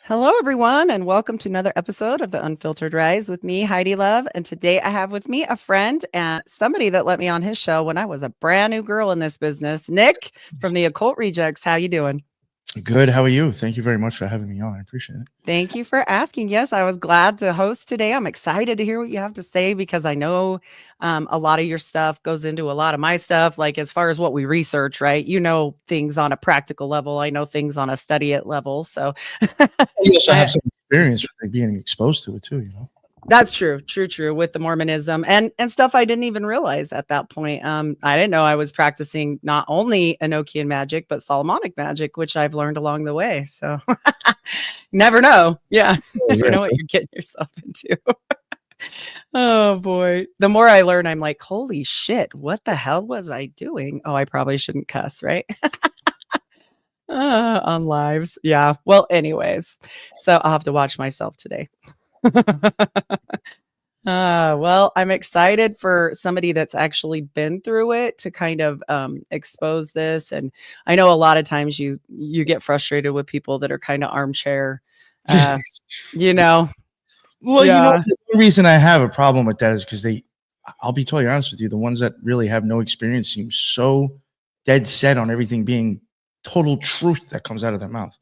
Hello, everyone, and welcome to another episode of the Unfiltered Rise with me, Heidi Love. And today I have with me a friend and somebody that let me on his show when I was a brand new girl in this business, Nick from the Occult Rejects. How you doing? Good. How are you? Thank you very much for having me on. I appreciate it. Thank you for asking. Yes, I was glad to host today. I'm excited to hear what you have to say because I know a lot of your stuff goes into a lot of my stuff, like as far as what we research, right? You know things on a practical level. I know things on a study it level. So You also I, have some experience with like, being exposed to it too, you know? That's true. True with the Mormonism and stuff I didn't even realize at that point. I didn't know I was practicing not only Enochian magic, but Solomonic magic, which I've learned along the way. So never know. Yeah. Never know what you're getting yourself into. Oh boy. The more I learn, I'm like, holy shit, what the hell was I doing? Oh, I probably shouldn't cuss, right? On lives. Yeah. Well, anyways, so I'll have to watch myself today. Well, I'm excited for somebody that's actually been through it to kind of expose this. And I know a lot of times you get frustrated with people that are kind of armchair, you know. Well, Yeah. you know, the reason I have a problem with that is because I'll be totally honest with you, the ones that really have no experience seem so dead set on everything being total truth that comes out of their mouth.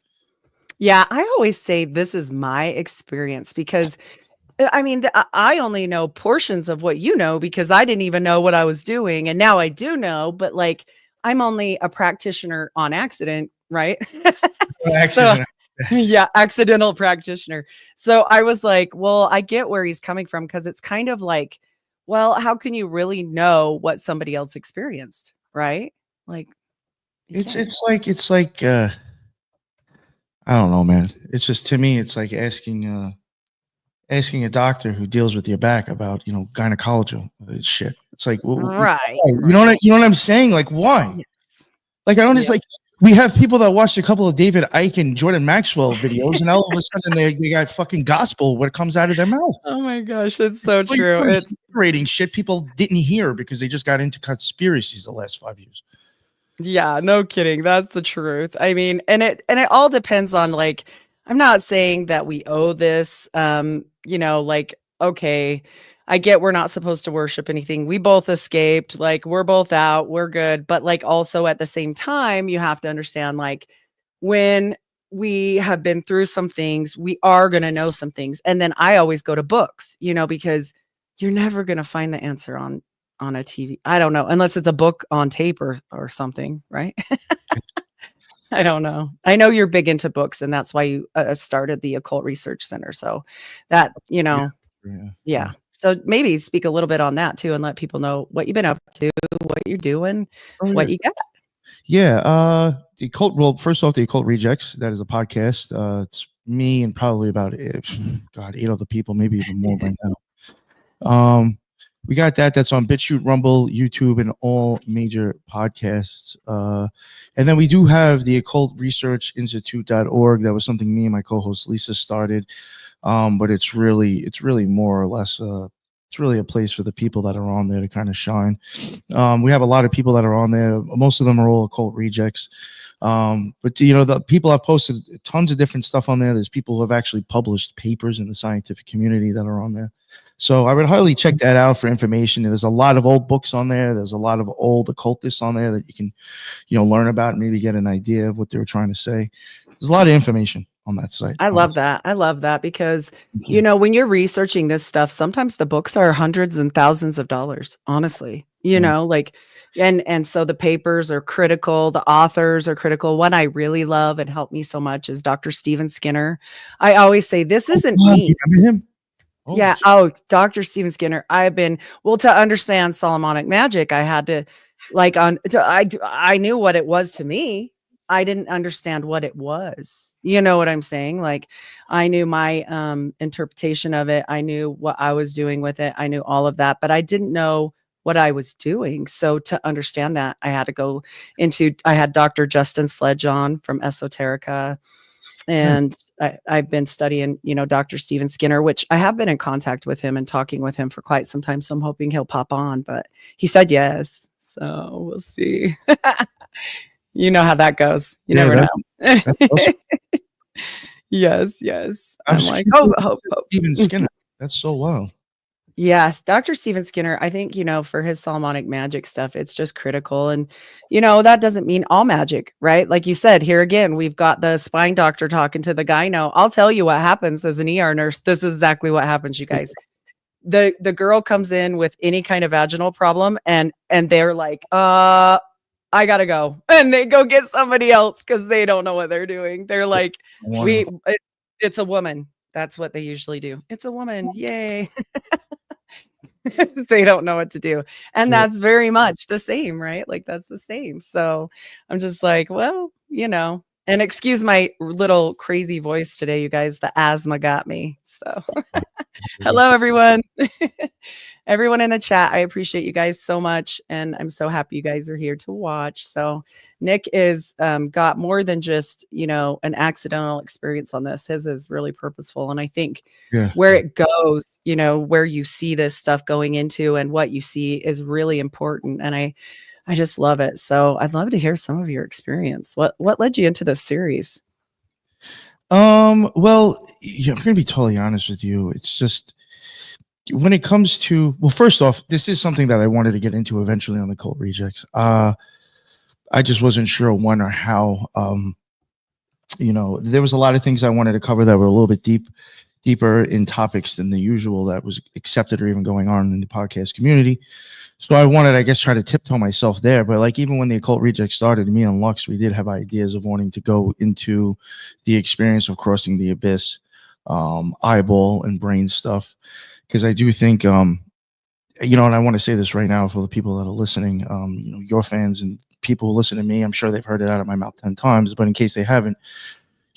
Yeah, I always say this is my experience because I mean, I only know portions of what you know because I didn't even know what I was doing. And now I do know, but like I'm only a practitioner on accident, right? So, yeah, accidental practitioner. So I was like, well, I get where he's coming from because it's kind of like, well, how can you really know what somebody else experienced, right? Like, It's like I don't know, man. It's just, to me, it's like asking a doctor who deals with your back about, gynecological shit. It's like, right. you know what I'm saying? Like, why? Yes. Like, I don't just like, we have people that watched a couple of David Icke and Jordan Maxwell videos, and all of a sudden they got fucking gospel what comes out of their mouth. Oh my gosh, it's so true. It's rating shit people didn't hear because they just got into conspiracies the last 5 years. Yeah, no kidding. That's the truth. I mean, and it all depends on like I'm not saying that we owe this like okay, I get we're not supposed to worship anything. We both escaped, like we're both out, we're good, but like also at the same time you have to understand like when we have been through some things, we are going to know some things. And then I always go to books, because you're never going to find the answer on a TV. I don't know, unless it's a book on tape or something, right? I don't know. I know you're big into books, and that's why you started the Occult Research Center. So that, yeah. So maybe speak a little bit on that too, and let people know what you've been up to, what you're doing, what you got. Yeah. The Occult. Well, first off, the Occult Rejects. That is a podcast. It's me and probably about 8 other people, maybe even more by now. We got that. That's on BitChute, Rumble, YouTube, and all major podcasts. And then we do have the Occult Research Institute.org. That was something me and my co-host Lisa started. But it's really more or less it's really a place for the people that are on there to kind of shine. We have a lot of people that are on there. Most of them are all Occult Rejects. But the people have posted tons of different stuff on there. There's people who have actually published papers in the scientific community that are on there. So I would highly check that out for information. There's a lot of old books on there. There's a lot of old occultists on there that you can, learn about and maybe get an idea of what they were trying to say. There's a lot of information on that site. I love that. I love that because, when you're researching this stuff, sometimes the books are hundreds and thousands of dollars, honestly, and so the papers are critical. The authors are critical. One I really love and helped me so much is Dr. Stephen Skinner. I always say, this isn't me. Remember him? Yeah. Oh, Dr. Stephen Skinner. To understand Solomonic magic, I had to I knew what it was to me. I didn't understand what it was. You know what I'm saying? Like I knew my interpretation of it. I knew what I was doing with it. I knew all of that, but I didn't know what I was doing. So to understand that, I had to go I had Dr. Justin Sledge on from Esoterica. And I've been studying, Dr. Stephen Skinner, which I have been in contact with him and talking with him for quite some time. So I'm hoping he'll pop on, but he said yes. So we'll see. You know how that goes. You never know. Awesome. Yes, yes. I'm I'm just like, keep hope, looking hope, at hope. Steven Skinner. That's so wild. Yes, Dr. Steven Skinner, I think, for his Solomonic magic stuff, it's just critical. And, that doesn't mean all magic, right? Like you said, here again, we've got the spine doctor talking to the gyno. I'll tell you what happens as an ER nurse. This is exactly what happens, you guys. The girl comes in with any kind of vaginal problem and they're like, I gotta go. And they go get somebody else because they don't know what they're doing. They're like, it's a woman. That's what they usually do. It's a woman. Yay. They don't know what to do. And Yeah. that's very much the same, right? Like that's the same. So I'm just like, well, and excuse my little crazy voice today, you guys. The asthma got me. So hello, everyone. Everyone in the chat, I appreciate you guys so much. And I'm so happy you guys are here to watch. So Nick is got more than just, an accidental experience on this. His is really purposeful. And I think where it goes, where you see this stuff going into and what you see is really important. And I just love it. So I'd love to hear some of your experience. What led you into this series? Well, yeah, I'm gonna be totally honest with you. It's just when it comes to, well, first off, this is something that I wanted to get into eventually on the Occult Rejects. I just wasn't sure when or how. There was a lot of things I wanted to cover that were a little bit deeper in topics than the usual that was accepted or even going on in the podcast community. So I wanted, I guess, try to tiptoe myself there. But like even when the Occult Reject started, me and Lux, we did have ideas of wanting to go into the experience of crossing the abyss, eyeball and brain stuff. Because I do think, and I want to say this right now for the people that are listening, your fans and people who listen to me, I'm sure they've heard it out of my mouth 10 times, but in case they haven't,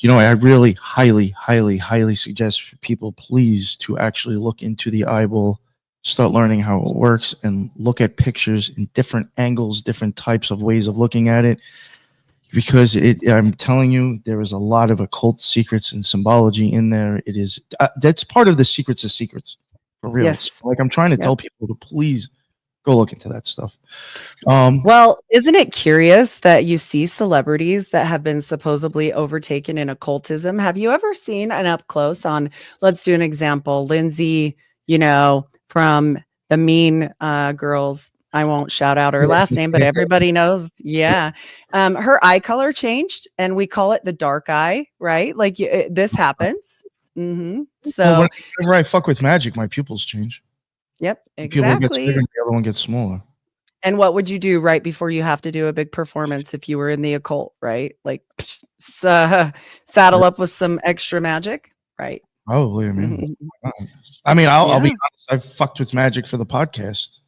I really highly, highly, highly suggest for people, please, to actually look into the eyeball, start learning how it works, and look at pictures in different angles, different types of ways of looking at it. Because I'm telling you, there is a lot of occult secrets and symbology in there. It is that's part of the secrets of secrets, for real. Yes. So, like I'm trying to tell people to please go look into that stuff. Well, isn't it curious that you see celebrities that have been supposedly overtaken in occultism? Have you ever seen an up close on, let's do an example, Lindsay, from the Mean Girls. I won't shout out her last name, but everybody knows. Yeah. Her eye color changed and we call it the dark eye, right? Like this happens. Mm-hmm. So whenever I fuck with magic, my pupils change. Yep, Pupil gets exactly. bigger and the other one gets smaller. And what would you do right before you have to do a big performance if you were in the occult, right? Like saddle up with some extra magic, right? Probably. I mean, I'll be honest. I've fucked with magic for the podcast.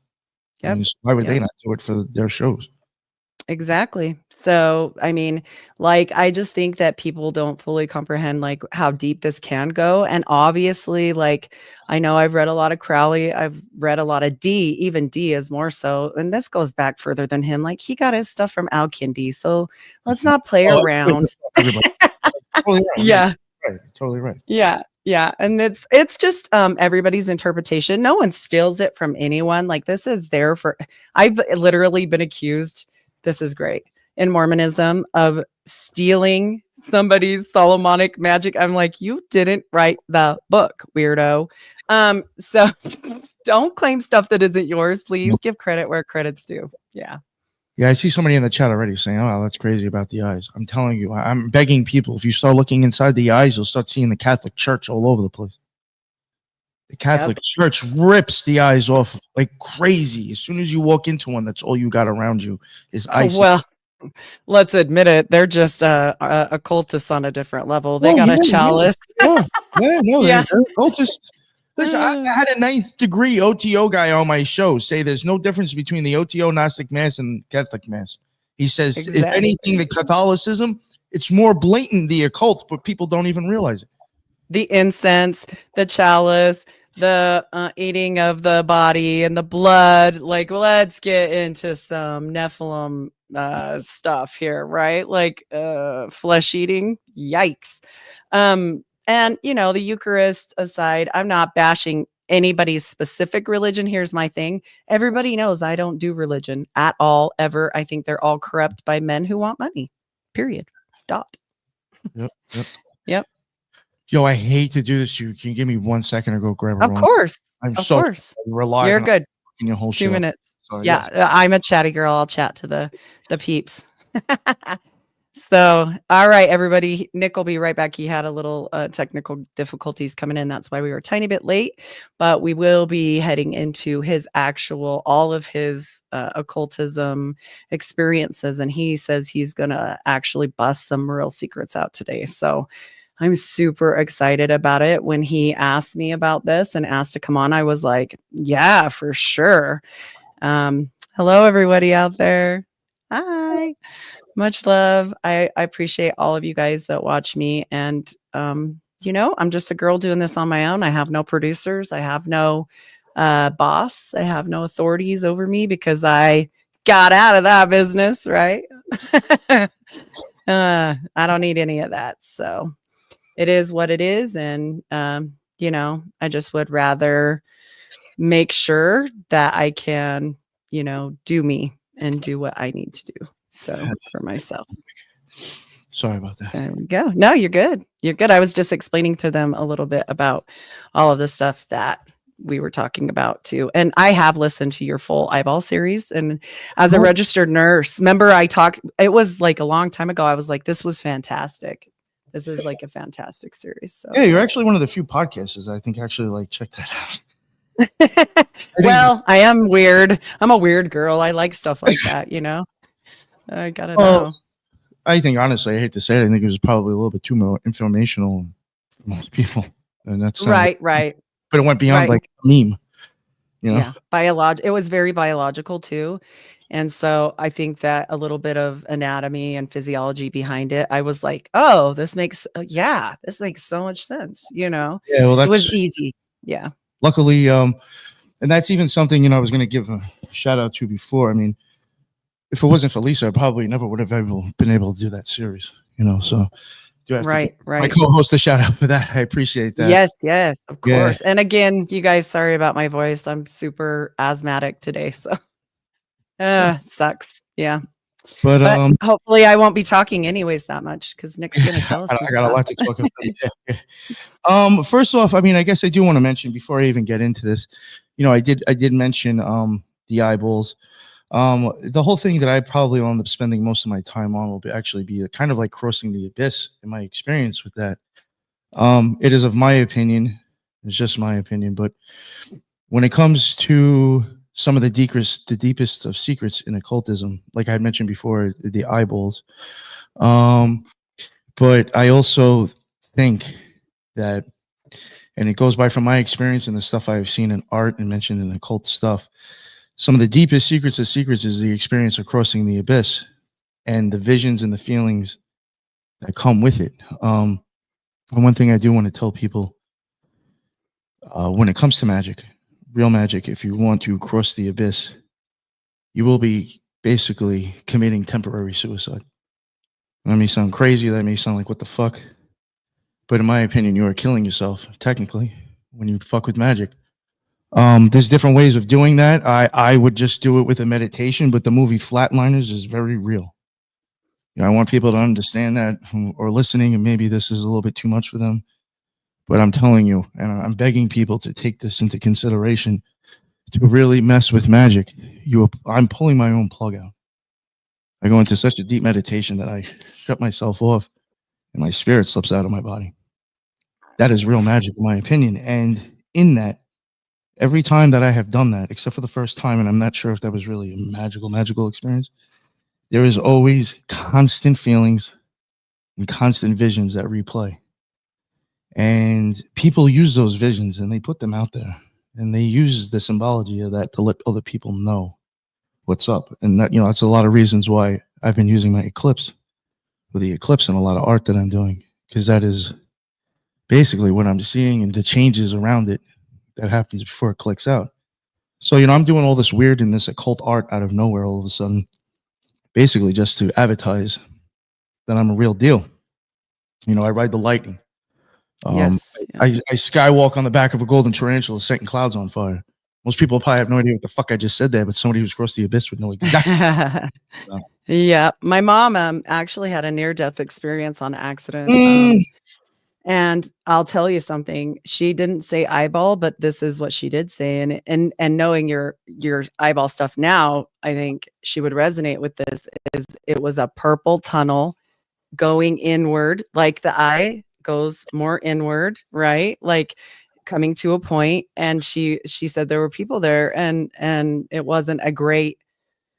Yep. Why would they not do it for their shows? Exactly. So, I mean, like, I just think that people don't fully comprehend like how deep this can go. And obviously, like, I know I've read a lot of Crowley. I've read a lot of D, even D is more so. And this goes back further than him. Like he got his stuff from Al Kindi. So let's not play around. Totally right. Yeah. Right. Totally right. Yeah. Yeah. And it's just everybody's interpretation. No one steals it from anyone. Like this is there for, I've literally been accused. This is great. In Mormonism of stealing somebody's Solomonic magic. I'm like, you didn't write the book, weirdo. So don't claim stuff that isn't yours. Please give credit where credit's due. Yeah. Yeah, I see somebody in the chat already saying, oh, that's crazy about the eyes. I'm telling you, I'm begging people, if you start looking inside the eyes, you'll start seeing the Catholic Church all over the place. The Catholic Church rips the eyes off like crazy. As soon as you walk into one, that's all you got around you is eyes. Well, let's admit it. They're just occultists on a different level. They got a chalice. They're occultists. Listen, I had a 9th degree OTO guy on my show say there's no difference between the OTO Gnostic Mass and Catholic Mass. He says, if anything, the Catholicism, it's more blatant, the occult, but people don't even realize it. The incense, the chalice, the eating of the body and the blood. Like, let's get into some Nephilim stuff here, right? Like flesh eating. Yikes. And, the Eucharist aside, I'm not bashing anybody's specific religion. Here's my thing. Everybody knows I don't do religion at all, ever. I think they're all corrupt by men who want money, period. Dot. Yep. Yo, I hate to do this to you. Can you give me 1 second to go grab a Of room? course. I'm Of so course. we're live. You're And good. I'm your whole 2 show. minutes. So, Yeah, yes. I'm a chatty girl. I'll chat to the peeps. So, all right, everybody. Nick will be right back. He had a little technical difficulties coming in. That's why we were a tiny bit late. But we will be heading into his all of his occultism experiences. And he says he's going to actually bust some real secrets out today. So I'm super excited about it. When he asked me about this and asked to come on, I was like, yeah, for sure. Hello, everybody out there. Hi. Much love. I appreciate all of you guys that watch me. And, I'm just a girl doing this on my own. I have no producers. I have no boss. I have no authorities over me because I got out of that business, right? I don't need any of that. So it is what it is. And, I just would rather make sure that I can, do me and do what I need to do. So for myself. Sorry about that. There we go. No, you're good. You're good. I was just explaining to them a little bit about all of the stuff that we were talking about too. And I have listened to your full eyeball series. And as a registered nurse, remember it was like a long time ago. I was like, this was fantastic. This is like a fantastic series. So yeah, you're actually one of the few podcasts I think actually like check that out. Well, I am weird. I'm a weird girl. I like stuff like that, I gotta know. I think honestly, I hate to say it, I think it was probably a little bit too more informational for most people. And that's right. But it went beyond like a meme. Yeah. It was very biological too. And so I think that a little bit of anatomy and physiology behind it, I was like, oh, this makes so much sense. Yeah, well, it was easy. Yeah. Luckily, and that's even something, I was going to give a shout out to before. I mean, if it wasn't for Lisa, I probably never would have been able to do that series, so do have to give my co-host a shout out for that. I appreciate that. Yes, of course. And again, you guys, sorry about my voice. I'm super asthmatic today, so sucks. Yeah. But hopefully I won't be talking anyways that much because Nick's going to tell us. I got a lot to talk about. First off, I mean, I guess I do want to mention before I even get into this, I did mention the eyeballs. The whole thing that I probably will end up spending most of my time on will be kind of like crossing the abyss in my experience with that. It is of my opinion, it's just my opinion, but when it comes to some of the deepest of secrets in occultism, like I had mentioned before, the eyeballs. But I also think that, and it goes by from my experience and the stuff I've seen in art and mentioned in occult stuff, some of the deepest secrets of secrets is the experience of crossing the abyss and the visions and the feelings that come with it. And one thing I do want to tell people, when it comes to magic, real magic, if you want to cross the abyss, you will be basically committing temporary suicide. That may sound crazy. That may sound like, what the fuck? But in my opinion, you are killing yourself, technically, when you fuck with magic. There's different ways of doing that. I would just do it with a meditation, but the movie Flatliners is very real. I want people to understand that who are listening, and maybe this is a little bit too much for them. But I'm telling you, and I'm begging people to take this into consideration, to really mess with magic. I'm pulling my own plug out. I go into such a deep meditation that I shut myself off and my spirit slips out of my body. That is real magic, in my opinion. And in that, every time that I have done that, except for the first time, and I'm not sure if that was really a magical experience, there is always constant feelings and constant visions that replay. And people use those visions and they put them out there. And they use the symbology of that to let other people know what's up. And that, that's a lot of reasons why I've been using my eclipse, with the eclipse, and a lot of art that I'm doing, because that is basically what I'm seeing and the changes around it that happens before it clicks out. So, I'm doing all this weird and this occult art out of nowhere all of a sudden, basically just to advertise that I'm a real deal. I ride the lightning. Yes. I skywalk on the back of a golden tarantula setting clouds on fire. Most people probably have no idea what the fuck I just said there, but somebody who's crossed the abyss would know exactly. Yeah. My mom actually had a near-death experience on accident. And I'll tell you something. She didn't say eyeball, but this is what she did say. And knowing your eyeball stuff now, I think she would resonate with this. Is it was a purple tunnel going inward, like the eye goes more inward, right? Like coming to a point. And she said there were people there, and it wasn't a great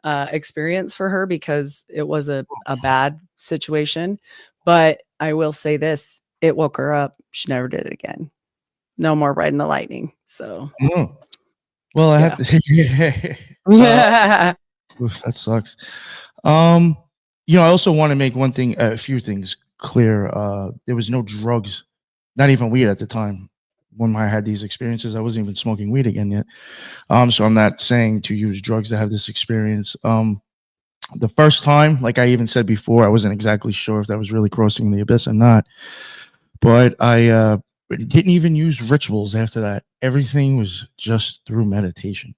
experience for her because it was a bad situation. But I will say this, it woke her up. She never did it again. No more riding the lightning. So well, I have to yeah. oof, that sucks. You know, I also want to make a few things clear. There was no drugs, not even weed at the time when I had these experiences. I wasn't even smoking weed again yet. So I'm not saying to use drugs to have this experience. The first time, like I even said before, I wasn't exactly sure if that was really crossing the abyss or not. But I didn't even use rituals after that. Everything was just through meditation.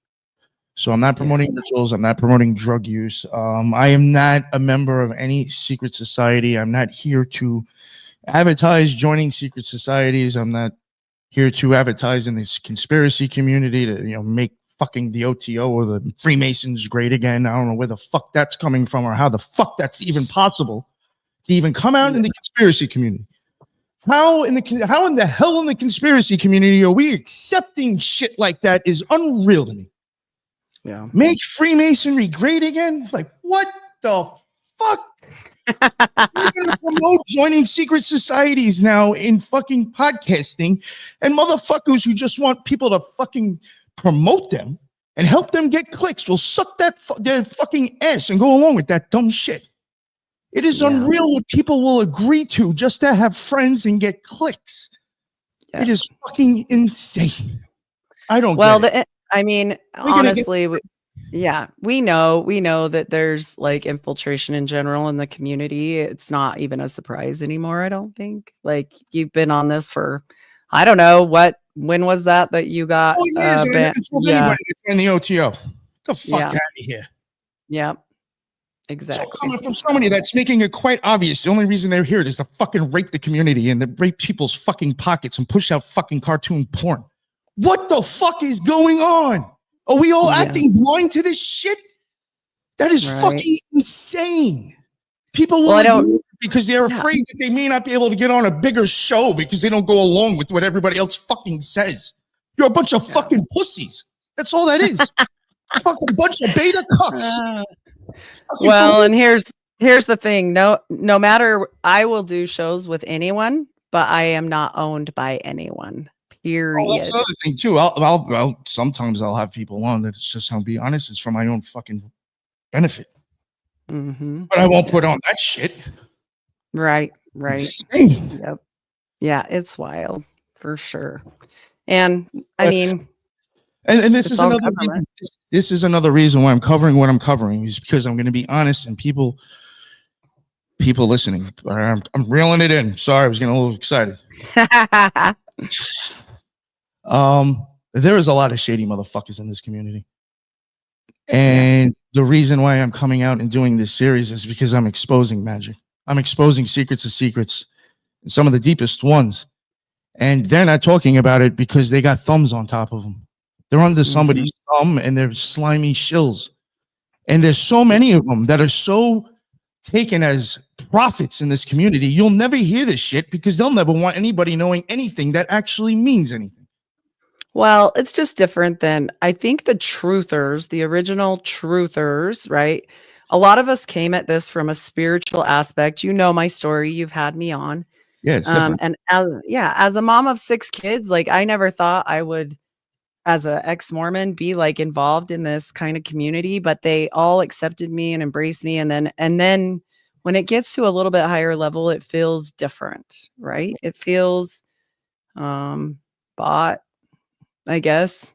So I'm not promoting rituals. I'm not promoting drug use. I am not a member of any secret society. I'm not here to advertise joining secret societies. I'm not here to advertise in this conspiracy community to, you know, make fucking the OTO or the Freemasons great again. I don't know where the fuck that's coming from or how the fuck that's even possible to even come out in the conspiracy community. How in the hell in the conspiracy community are we accepting shit like that is unreal to me. Yeah. Make Freemasonry great again? Like, what the fuck? You're gonna promote joining secret societies now in fucking podcasting, and motherfuckers who just want people to fucking promote them and help them get clicks will suck their fucking ass and go along with that dumb shit. It is unreal what people will agree to just to have friends and get clicks. It is fucking insane. I don't get it. I mean, honestly, we know that there's like infiltration in general in the community. It's not even a surprise anymore, I don't think. Like, you've been on this for, I don't know, when was that you got? Oh, years, I never told anybody to join the OTO. Get the fuck out of here. Yep. Exactly. So coming from somebody that's making it quite obvious, the only reason they're here is to fucking rape the community and to rape people's fucking pockets and push out fucking cartoon porn. What the fuck is going on? Are we all acting blind to this shit? That is fucking insane. People will because they're afraid that they may not be able to get on a bigger show because they don't go along with what everybody else fucking says. You're a bunch of fucking pussies. That's all that is. A fucking bunch of beta cucks. Well, and here's the thing. No matter, I will do shows with anyone, but I am not owned by anyone. Period. Oh, that's another thing too. I'll sometimes I'll have people on that it's just, I'll be honest, it's for my own fucking benefit. But I won't put on that shit. Right. Yep. Yeah, it's wild for sure. And I mean, and this is another reason, this is another reason why I'm covering what I'm covering, is because I'm going to be honest, and people listening. I'm reeling it in. Sorry, I was getting a little excited. There is a lot of shady motherfuckers in this community. And the reason why I'm coming out and doing this series is because I'm exposing magic. I'm exposing secrets of secrets, and some of the deepest ones. And they're not talking about it because they got thumbs on top of them. They're under somebody's thumb and they're slimy shills. And there's so many of them that are so taken as prophets in this community. You'll never hear this shit because they'll never want anybody knowing anything that actually means anything. Well, it's just different than, I think, the truthers, the original truthers, right? A lot of us came at this from a spiritual aspect. You know my story. You've had me on. Yeah, it's different. And as a mom of 6 kids, like, I never thought I would, as an ex-Mormon, be like involved in this kind of community, but they all accepted me and embraced me. And then when it gets to a little bit higher level, it feels different, right? It feels bought, I guess,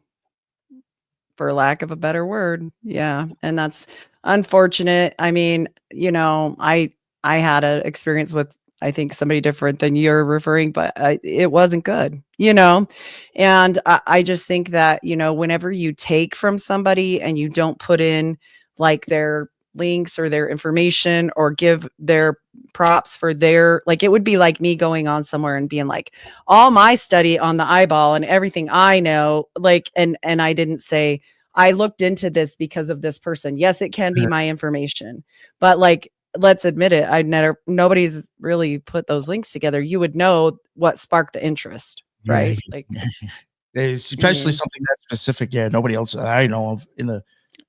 for lack of a better word. Yeah. And that's unfortunate. I mean, you know, I had an experience with, I think, somebody different than you're referring, but it wasn't good, you know? And I just think that, you know, whenever you take from somebody and you don't put in like their links or their information or give their props for their, like, it would be like me going on somewhere and being like, all my study on the eyeball and everything I know, like, and I didn't say, I looked into this because of this person. Yes, it can be my information, but like, let's admit it, nobody's really put those links together. You would know what sparked the interest, right? Like, especially something that specific. Yeah, nobody else I know of in the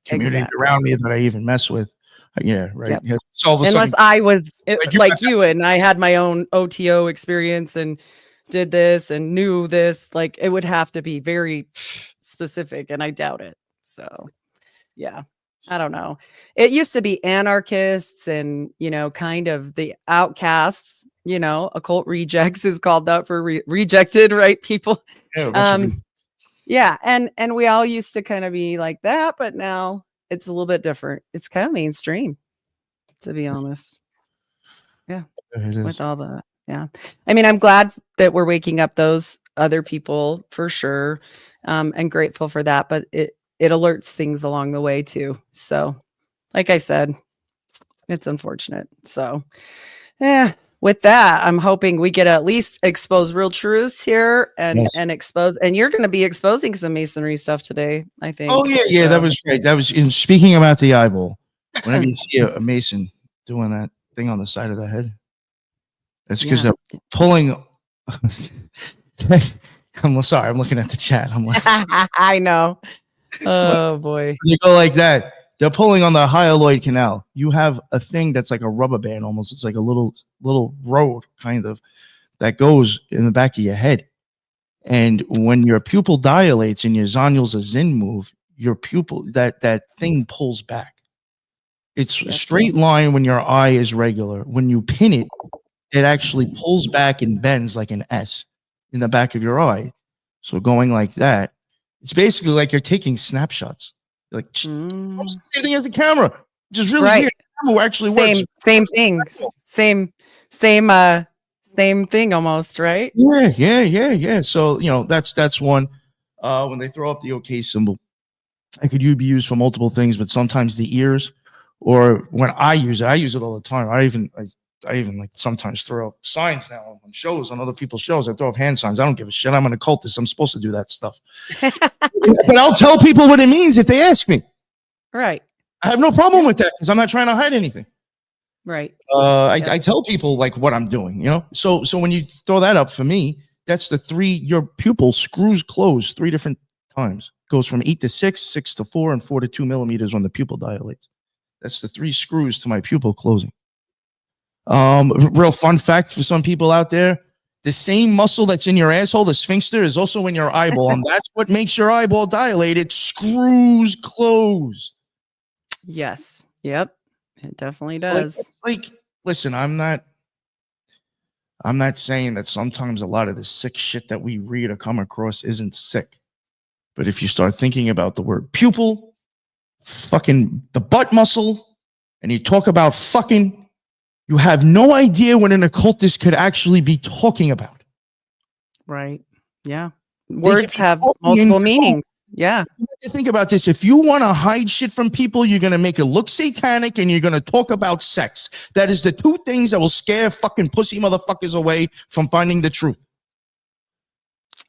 community around me that I even mess with. Yeah, right. Yep. Yeah. So all of a unless sudden, I was like you and I had my own OTO experience and did this and knew this, like it would have to be very specific, and I doubt it. So yeah, I don't know. It used to be anarchists and, kind of the outcasts, occult rejects is called that for rejected, right? People. Yeah. And we all used to kind of be like that, but now it's a little bit different. It's kind of mainstream, to be honest. Yeah. With all the, yeah. I mean, I'm glad that we're waking up those other people for sure. And grateful for that, but it alerts things along the way too. So like I said, it's unfortunate. So yeah, with that, I'm hoping we get to at least expose real truths here and expose, and you're going to be exposing some Masonry stuff today, I think. Oh yeah, yeah, that was right. That was in speaking about the eyeball. Whenever you see a Mason doing that thing on the side of the head, that's because they're pulling. I'm sorry, I'm looking at the chat. I'm like, I know. Oh boy. You go like that. They're pulling on the hyaloid canal. You have a thing that's like a rubber band almost. It's like a little road kind of that goes in the back of your head. And when your pupil dilates and your zonules a Zen move, your pupil, that thing pulls back. It's a straight line when your eye is regular. When you pin it, it actually pulls back and bends like an S in the back of your eye. So going like that, it's basically like you're taking snapshots. You're like, same thing as a camera. Just really weird. Camera actually works. Same things. Same thing almost, right? Yeah. So, that's one. When they throw up the OK symbol, it could be used for multiple things, but sometimes the ears, or when I use it all the time. I even like sometimes throw up signs now on shows, on other people's shows. I throw up hand signs. I don't give a shit. I'm an occultist. I'm supposed to do that stuff. But I'll tell people what it means if they ask me. Right. I have no problem with that because I'm not trying to hide anything. Right. I tell people like what I'm doing, So when you throw that up for me, that's your pupil screws closed 3 different times. Goes from 8 to 6, 6 to 4, and 4 to 2 millimeters when the pupil dilates. That's the 3 screws to my pupil closing. Real fun fact for some people out there: the same muscle that's in your asshole, the sphincter, is also in your eyeball, and that's what makes your eyeball dilate. It screws closed. Yes. Yep. It definitely does. Listen, I'm not saying that sometimes a lot of the sick shit that we read or come across isn't sick. But if you start thinking about the word pupil, fucking the butt muscle, and you talk about fucking, you have no idea what an occultist could actually be talking about. Right. Yeah. Words have multiple meanings. Yeah. Think about this. If you want to hide shit from people, you're going to make it look satanic and you're going to talk about sex. That is the 2 things that will scare fucking pussy motherfuckers away from finding the truth.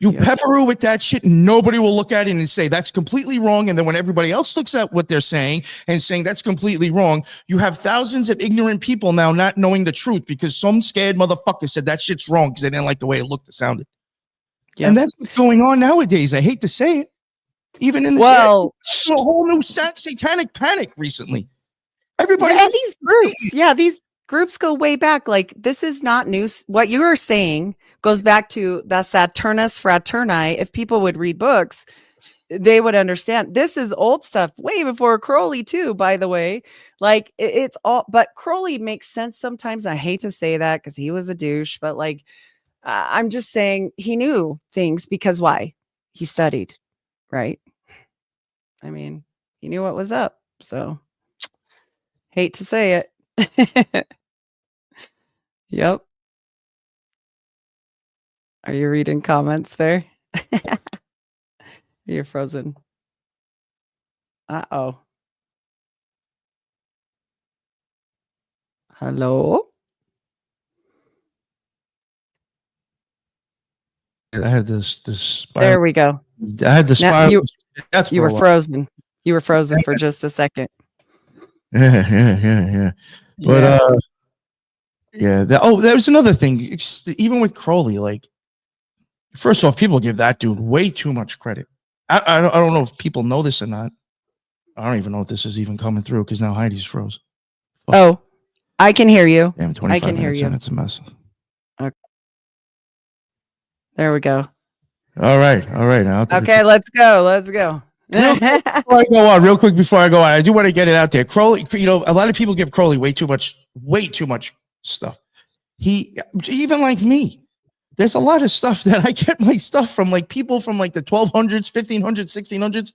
You pepper it with that shit, and nobody will look at it and say that's completely wrong. And then when everybody else looks at what they're saying and saying that's completely wrong, you have thousands of ignorant people now not knowing the truth because some scared motherfucker said that shit's wrong because they didn't like the way it looked or sounded. Yep. And that's what's going on nowadays. I hate to say it. Even in this a whole new satanic panic recently. Everybody and these groups go way back. Like, this is not new. What you are saying goes back to the Saturnus Fraterni. If people would read books, they would understand. This is old stuff, way before Crowley too, by the way. Like, it's all, but Crowley makes sense sometimes. I hate to say that because he was a douche, but like, I'm just saying he knew things because why? He studied, right? I mean, he knew what was up. So hate to say it. Yep. Are you reading comments there? You're frozen. Uh-oh. Hello? I had this spiral. There we go. I had the Now spiral. Death you for were a while. frozen. You were frozen for just a second. Yeah. But Yeah. yeah. There was another thing. Even with Crowley, like, first off, people give that dude way too much credit. I don't know if people know this or not. I don't even know if this is even coming through because now Heidi's froze. Fuck. Oh, I can hear you. Damn, 25 I can hear minutes you. in, it's a mess. Okay. There we go. All right. Now Okay, let's go. Before I go on, real quick before I go on, I do want to get it out there. Crowley, a lot of people give Crowley way too much stuff. He, even like me, there's a lot of stuff that I get my stuff from, like, people from like the 1200s, 1500s, 1600s.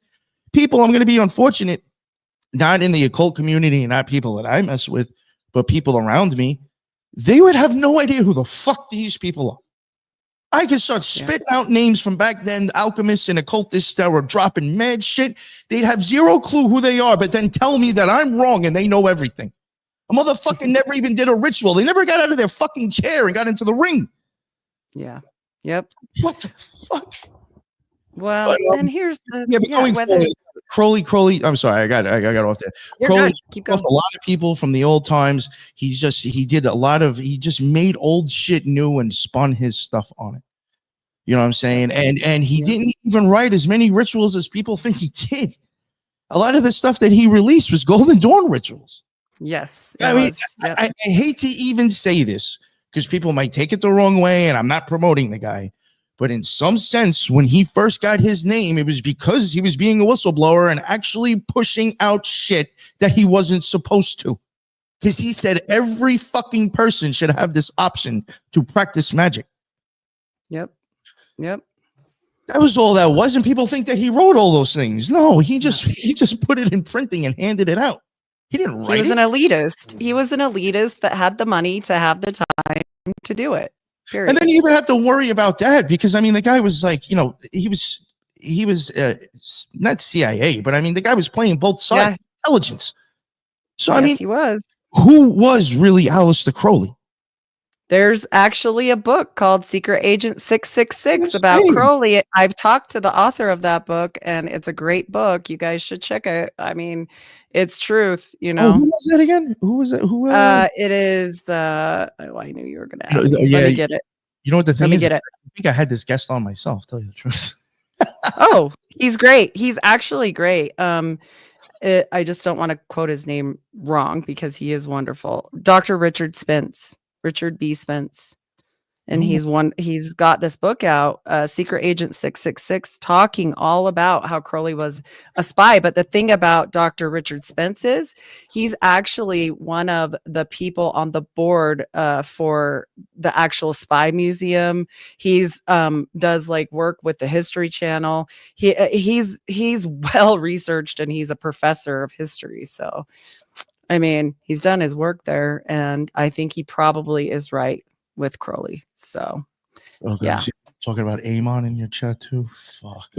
People, I'm going to be unfortunate, not in the occult community and not people that I mess with, but people around me. They would have no idea who the fuck these people are. I could start spitting out names from back then, alchemists and occultists that were dropping mad shit. They'd have zero clue who they are, but then tell me that I'm wrong and they know everything. A motherfucker never even did a ritual. They never got out of their fucking chair and got into the ring. Yeah. Yep. What the fuck? Well, and here's the going forward, Crowley. I'm sorry, I got off there. Crowley, keep going. A lot of people from the old times. He just made old shit new and spun his stuff on it. You know what I'm saying? And he didn't even write as many rituals as people think he did. A lot of the stuff that he released was Golden Dawn rituals. Yes. I mean, I hate to even say this because people might take it the wrong way, and I'm not promoting the guy. But in some sense, when he first got his name, it was because he was being a whistleblower and actually pushing out shit that he wasn't supposed to. Because he said every fucking person should have this option to practice magic. Yep. That was all that was. And people think that he wrote all those things. No, he just put it in printing and handed it out. He didn't write it. He was an elitist. He was an elitist that had the money to have the time to do it. Period. And then you even have to worry about that because, I mean, the guy was like, he was not CIA, but I mean, the guy was playing both sides of intelligence. So, I mean, he was. Who was really Aleister Crowley? There's actually a book called Secret Agent 666 about Crowley. I've talked to the author of that book, and it's a great book. You guys should check it. I mean, it's truth, who was that again? Who was it? It is the. Oh, I knew you were going to ask me. Let me get it. You know what the thing is? Get it. I think I had this guest on myself. Tell you the truth. Oh, he's great. He's actually great. I just don't want to quote his name wrong because he is wonderful. Dr. Richard B. Spence. And he's got this book out, Secret Agent 666, talking all about how Crowley was a spy. But the thing about Dr. Richard Spence is he's actually one of the people on the board for the actual spy museum. He's does like work with the History Channel. He's well researched and he's a professor of history. So, I mean, he's done his work there, and I think he probably is right with Crowley. So, yeah. Talking about Amon in your chat too. Fuck.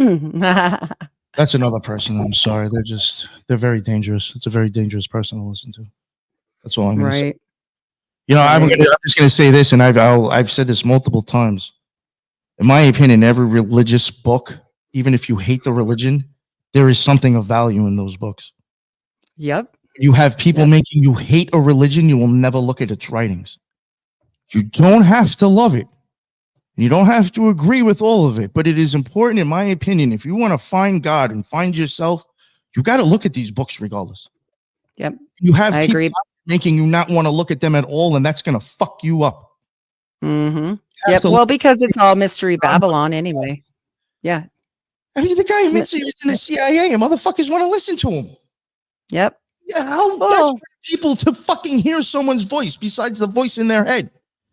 That's another person. I'm sorry. They're very dangerous. It's a very dangerous person to listen to. That's all I'm going to say. I'm just going to say this, and I've said this multiple times. In my opinion, every religious book, even if you hate the religion, there is something of value in those books. Yep. You have people making you hate a religion, you will never look at its writings. You don't have to love it. You don't have to agree with all of it, but it is important, in my opinion, if you want to find God and find yourself, you got to look at these books regardless. Yep. You have people making you not want to look at them at all, and that's going to fuck you up. Mm-hmm. Yep. Well, because it's all Mystery Babylon anyway. Yeah. I mean, the guy admits he was in the CIA, and motherfuckers want to listen to him. Yep. Yeah, how desperate people to fucking hear someone's voice besides the voice in their head.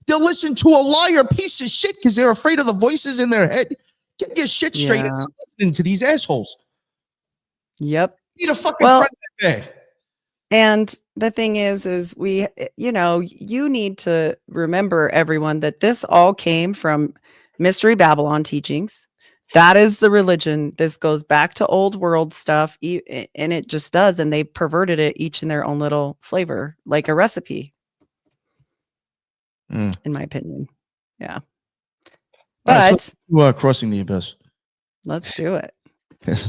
They'll listen to a liar piece of shit because they're afraid of the voices in their head. Get your shit straight and stop listening to these assholes. Yep. You need a fucking friend in bed. And the thing is we, you need to remember, everyone, that this all came from Mystery Babylon teachings. That is the religion. This goes back to old world stuff, and it just does. And they perverted it each in their own little flavor, like a recipe. Mm. in my opinion. Yeah. All right, But so, crossing the abyss. let's do it.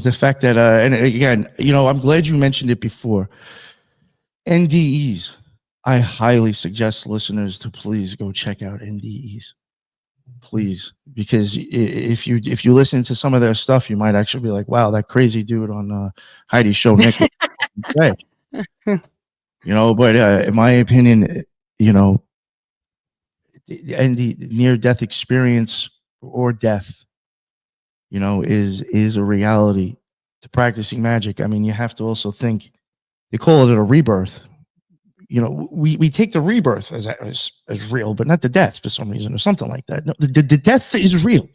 The fact that, and again, I'm glad you mentioned it before. NDEs. I highly suggest listeners to please go check out NDEs. Please, because if you listen to some of their stuff, you might actually be like, wow, that crazy dude on Heidi's show, Nick. But in my opinion, and the near-death experience or death, is a reality to practicing magic. I mean, you have to also think, they call it a rebirth. We take the rebirth as real, but not the death for some reason or something like that. No, the death is real.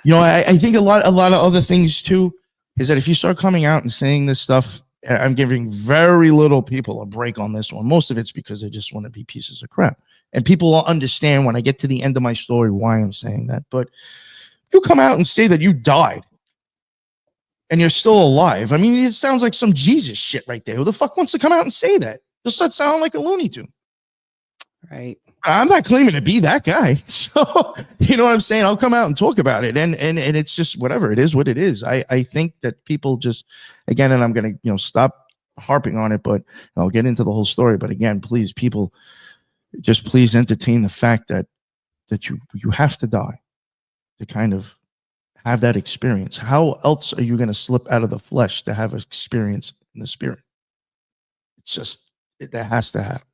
Yes. I think a lot of other things too is that if you start coming out and saying this stuff, I'm giving very little people a break on this one. Most of it's because they just want to be pieces of crap. And people will understand when I get to the end of my story why I'm saying that. But you come out and say that you died and you're still alive. I mean, it sounds like some Jesus shit right there. Who the fuck wants to come out and say that? Just start sounding like a Looney Tune. Right. I'm not claiming to be that guy. So, you know what I'm saying? I'll come out and talk about it. And it's just whatever. It is what it is. I think that people just, again, and I'm going to, stop harping on it, but I'll get into the whole story. But again, please, people, just please entertain the fact that you have to die to kind of have that experience. How else are you going to slip out of the flesh to have an experience in the spirit? It's just, that has to happen.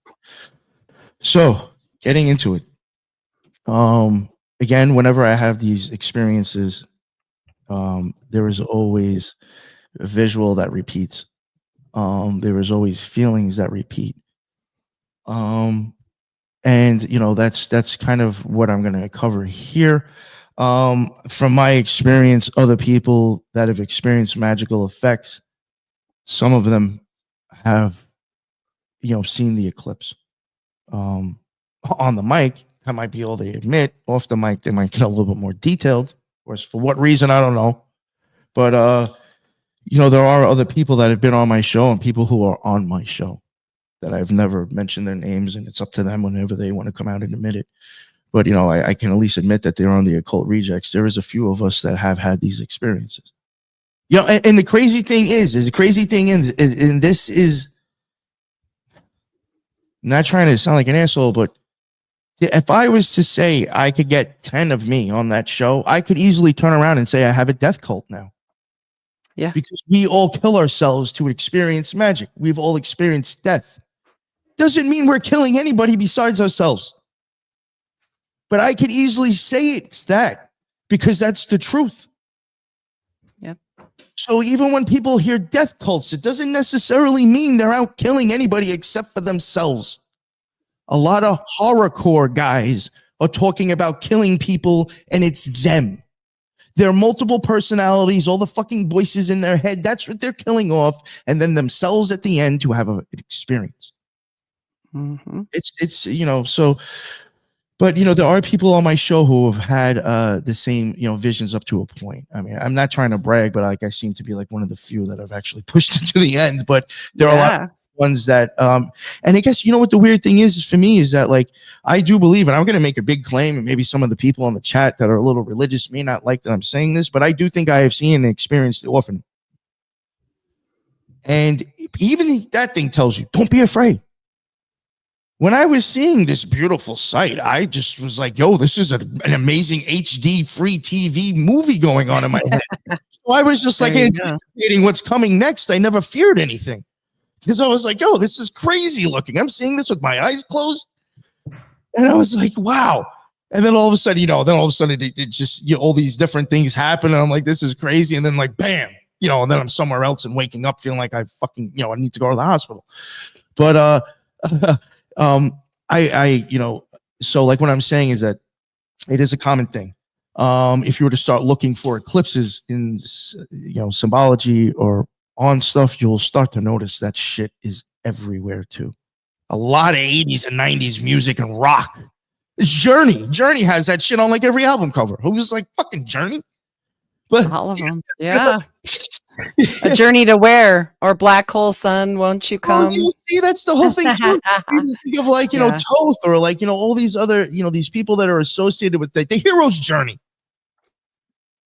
So, getting into it. Again, whenever I have these experiences, there is always a visual that repeats. There is always feelings that repeat. And that's kind of what I'm going to cover here. From my experience, other people that have experienced magical effects, some of them have, seen the eclipse. On the mic, that might be all they admit. Off the mic, they might get a little bit more detailed. Of course, for what reason, I don't know. But, there are other people that have been on my show and people who are on my show that I've never mentioned their names, and it's up to them whenever they want to come out and admit it. But, I can at least admit that they're on the Occult Rejects. There is a few of us that have had these experiences. And the crazy thing is, and this is, I'm not trying to sound like an asshole, but if I was to say I could get 10 of me on that show, I could easily turn around and say I have a death cult now. Yeah. Because we all kill ourselves to experience magic. We've all experienced death. Doesn't mean we're killing anybody besides ourselves. But I could easily say it's that because that's the truth. Yeah. So even when people hear death cults, it doesn't necessarily mean they're out killing anybody except for themselves. A lot of horrorcore guys are talking about killing people, and it's them. Their multiple personalities, all the fucking voices in their head, that's what they're killing off, and then themselves at the end to have an experience. Mm-hmm. It's so, but there are people on my show who have had the same visions up to a point. I mean, I'm not trying to brag, but I seem to be like one of the few that have actually pushed it to the end. But there are a lot of ones that and I guess what the weird thing is for me is that, like, I do believe, and I'm going to make a big claim, and maybe some of the people on the chat that are a little religious may not like that I'm saying this, but I do think I have seen and experienced the orphan. And even that thing tells you, don't be afraid. When I was seeing this beautiful sight, I just was like, yo, this is an amazing HD free TV movie going on in my head. So I was just like anticipating what's coming next. I never feared anything. Because I was like, yo, this is crazy looking. I'm seeing this with my eyes closed. And I was like, wow. And then all of a sudden, it just, all these different things happen. And I'm like, this is crazy. And then, like, bam, and then I'm somewhere else and waking up feeling like I fucking, I need to go to the hospital. But, so like what I'm saying is that it is a common thing. If you were to start looking for eclipses in, symbology or on stuff, you'll start to notice that shit is everywhere too. A lot of 80s and 90s music and rock. It's Journey has that shit on like every album cover. Who's like fucking Journey? But all of them. Yeah. A journey to where? Or black hole sun, won't you come? You see, that's the whole thing too. You think of like, Yeah. Toth, or like, all these other, these people that are associated with the hero's journey.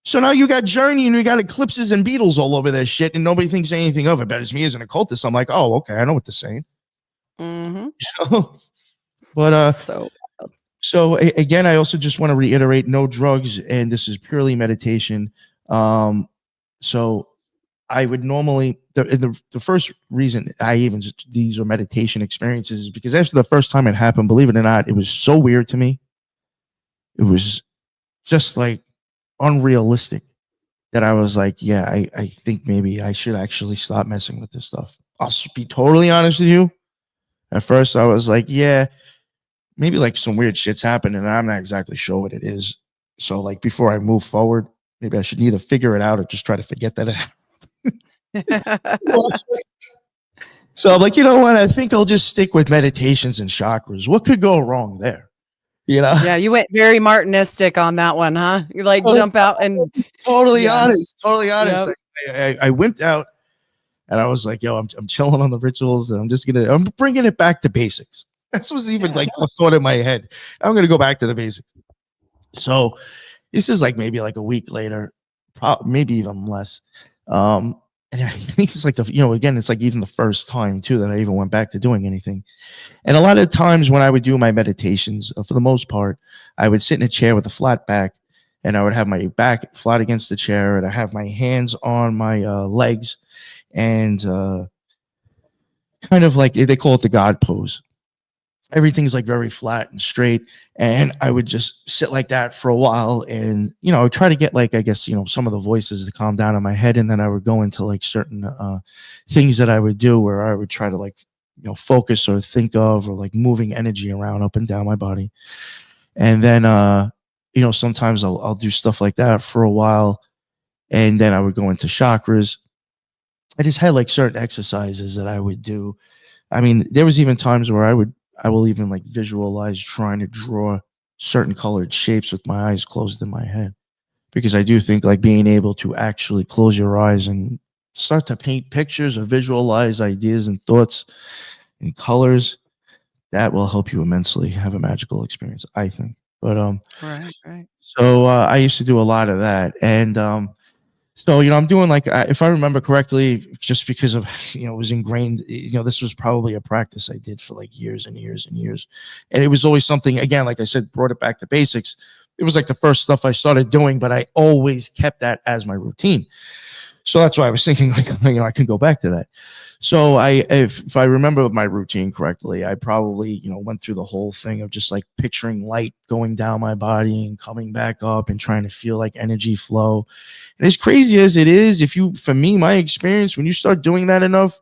So now you got Journey and you got Eclipses and Beatles all over that shit, and nobody thinks anything of it. But as me as an occultist, I'm like, oh, okay, I know what they're saying. But so again, I also just want to reiterate, no drugs, and this is purely meditation. So I would normally, the first reason these are meditation experiences is because after the first time it happened, believe it or not, it was so weird to me. It was just like unrealistic that I was like, yeah, I think maybe I should actually stop messing with this stuff. I'll be totally honest with you. At first, I was like, yeah, maybe like some weird shit's happened and I'm not exactly sure what it is. So like before I move forward, maybe I should either figure it out or just try to forget that it happened. So I'm like, you know what? I think I'll just stick with meditations and chakras. What could go wrong there? Yeah, you went very Martinistic on that one, huh? You like jump out and totally honest. Yep. I wimped out and I was like, yo, I'm chilling on the rituals and I'm bringing it back to basics. This was even like a thought in my head. I'm going to go back to the basics. So this is like maybe like a week later, maybe even less. And I think it's like again, it's like even the first time too that I even went back to doing anything. And a lot of times when I would do my meditations, for the most part, I would sit in a chair with a flat back, and I would have my back flat against the chair, and I have my hands on my legs, and kind of like they call it the God pose. Everything's like very flat and straight, and I would just sit like that for a while, and I would try to get like, I guess, some of the voices to calm down in my head, and then I would go into like certain things that I would do where I would try to like focus or think of, or like moving energy around up and down my body. And then sometimes I'll do stuff like that for a while, and then I would go into chakras. I just had like certain exercises that I would do. I mean, there was even times where I will even like visualize trying to draw certain colored shapes with my eyes closed in my head, because I do think like being able to actually close your eyes and start to paint pictures or visualize ideas and thoughts and colors, that will help you immensely have a magical experience, I think. But right. So I used to do a lot of that, and so I'm doing like, if I remember correctly, just because of it was ingrained. This was probably a practice I did for like years and years and years, and it was always something. Again, like I said, brought it back to basics. It was like the first stuff I started doing, but I always kept that as my routine. So that's why I was thinking like, I can go back to that. So if I remember my routine correctly, I probably, went through the whole thing of just like picturing light going down my body and coming back up and trying to feel like energy flow. And as crazy as it is, for me, my experience, when you start doing that enough,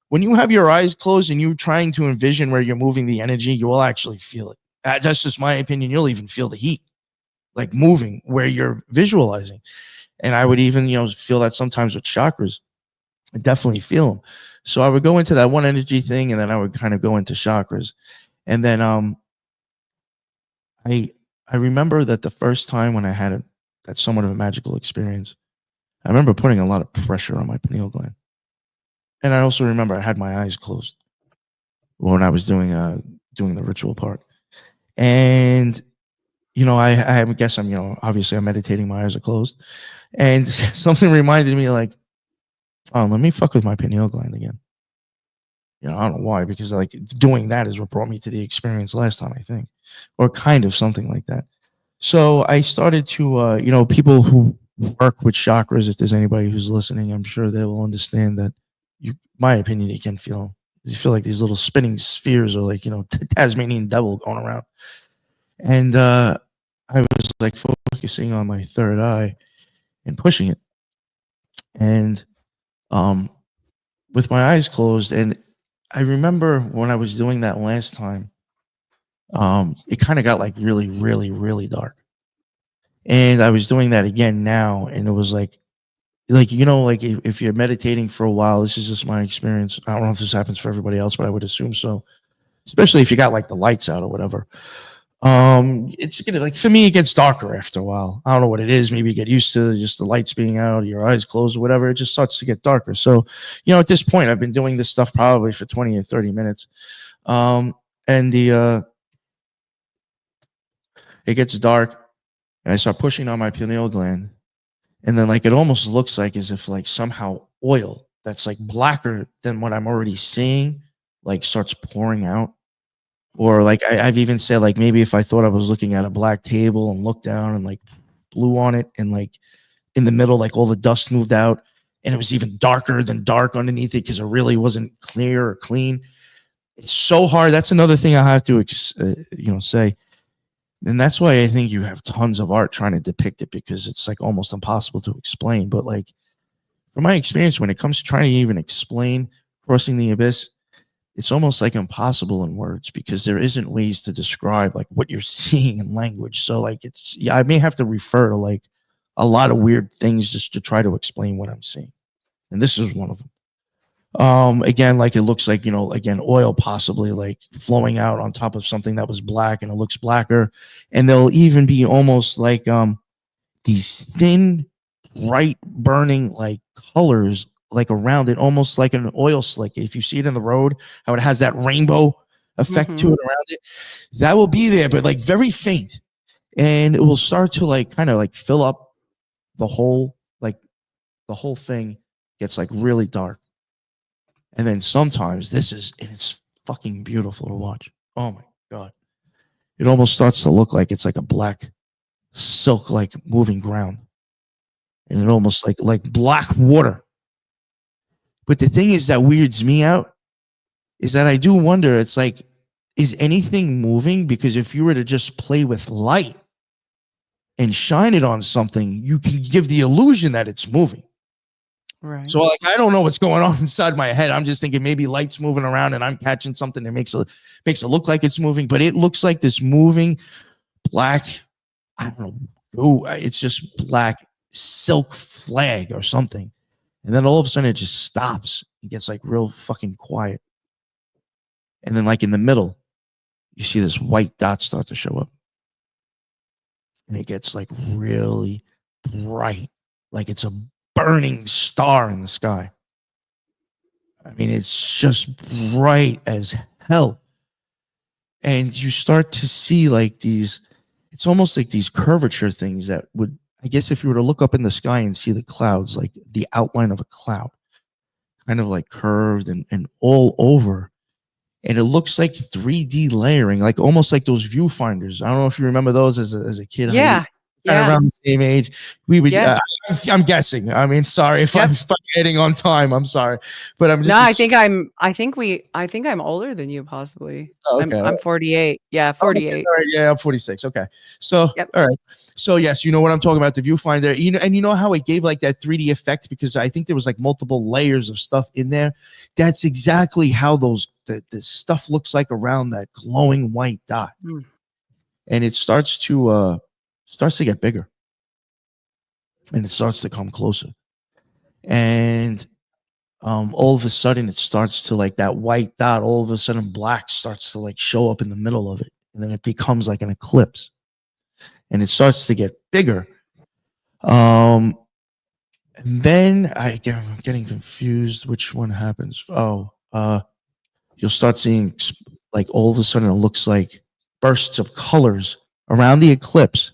when you have your eyes closed and you're trying to envision where you're moving the energy, you will actually feel it. That's just my opinion. You'll even feel the heat, like moving where you're visualizing. And I would even, feel that sometimes with chakras. I definitely feel them. So I would go into that one energy thing, and then I would kind of go into chakras. And then I remember that the first time when I had that somewhat of a magical experience, I remember putting a lot of pressure on my pineal gland. And I also remember I had my eyes closed when I was doing the ritual part. And I guess I'm obviously I'm meditating, my eyes are closed, and something reminded me like, oh, let me fuck with my pineal gland again. I don't know why, because like doing that is what brought me to the experience last time, I think, or kind of something like that. So I started to, people who work with chakras, if there's anybody who's listening, I'm sure they will understand that my opinion, you can feel like these little spinning spheres, or like, Tasmanian devil going around. And I was like focusing on my third eye and pushing it. And with my eyes closed, and I remember when I was doing that last time, it kind of got like really, really, really dark. And I was doing that again now, and it was like if you're meditating for a while, this is just my experience. I don't know if this happens for everybody else, but I would assume so. Especially if you got like the lights out or whatever. It's gonna, like, for me, it gets darker after a while. I don't know what it is. Maybe you get used to just the lights being out, your eyes closed, or whatever. It just starts to get darker. So, at this point, I've been doing this stuff probably for 20 or 30 minutes. And it gets dark, and I start pushing on my pineal gland, and then, like, it almost looks like as if, like, somehow oil that's like blacker than what I'm already seeing, like, starts pouring out. Or, like, I've even said, like, maybe if I thought I was looking at a black table and looked down and, like, blew on it, and, like, in the middle, like, all the dust moved out, and it was even darker than dark underneath it because it really wasn't clear or clean. It's so hard. That's another thing I have to say. And that's why I think you have tons of art trying to depict it, because it's, like, almost impossible to explain. But, like, from my experience, when it comes to trying to even explain crossing the abyss, it's almost like impossible in words, because there isn't ways to describe, like, what you're seeing in language. So, like, I may have to refer to, like, a lot of weird things just to try to explain what I'm seeing. And this is one of them. Again, like, it looks like, again, oil possibly, like, flowing out on top of something that was black, and it looks blacker. And there'll even be almost like these thin, bright burning, like, colors, like, around it, almost like an oil slick. If you see it in the road, how it has that rainbow effect to it around it, that will be there, but, like, very faint. And it will start to, like, kind of, like, fill up the whole thing gets, like, really dark. And then sometimes it's fucking beautiful to watch. Oh my God. It almost starts to look like it's like a black silk, like, moving ground. And it almost like black water. But the thing is that weirds me out is that I do wonder, it's like, is anything moving? Because if you were to just play with light and shine it on something, you can give the illusion that it's moving. Right. So, like, I don't know what's going on inside my head. I'm just thinking maybe light's moving around and I'm catching something that makes it look like it's moving, but it looks like this moving black, I don't know, it's just black silk flag or something. And then all of a sudden it just stops. It gets, like, real fucking quiet. And then, like, in the middle, you see this white dot start to show up. And it gets, like, really bright, like it's a burning star in the sky. I mean, it's just bright as hell. And you start to see, like, it's almost like these curvature things that would, I guess, if you were to look up in the sky and see the clouds, like the outline of a cloud, kind of like curved and all over. And it looks like 3D layering, like almost like those viewfinders. I don't know if you remember those as a kid. Yeah. Kind of around the same age. We would, Yes. I'm guessing. I mean, sorry if I'm heading on time. I'm sorry, but I'm just. No, I think I'm older than you, possibly. Oh, okay. I'm 48. Yeah, 48. Okay, all right, yeah, I'm 46. Okay. So, Yep. all right. So, yes, you know what I'm talking about, the viewfinder. And you know how it gave, like, that 3D effect, because I think there was, like, multiple layers of stuff in there. That's exactly how the stuff looks like around that glowing white dot. And it starts to get bigger. And it starts to come closer. And all of a sudden it starts to, like, that white dot, all of a sudden black starts to, like, show up in the middle of it. And then it becomes like an eclipse. And it starts to get bigger. And then I'm getting confused which one happens. You'll start seeing, like, all of a sudden it looks like bursts of colors around the eclipse.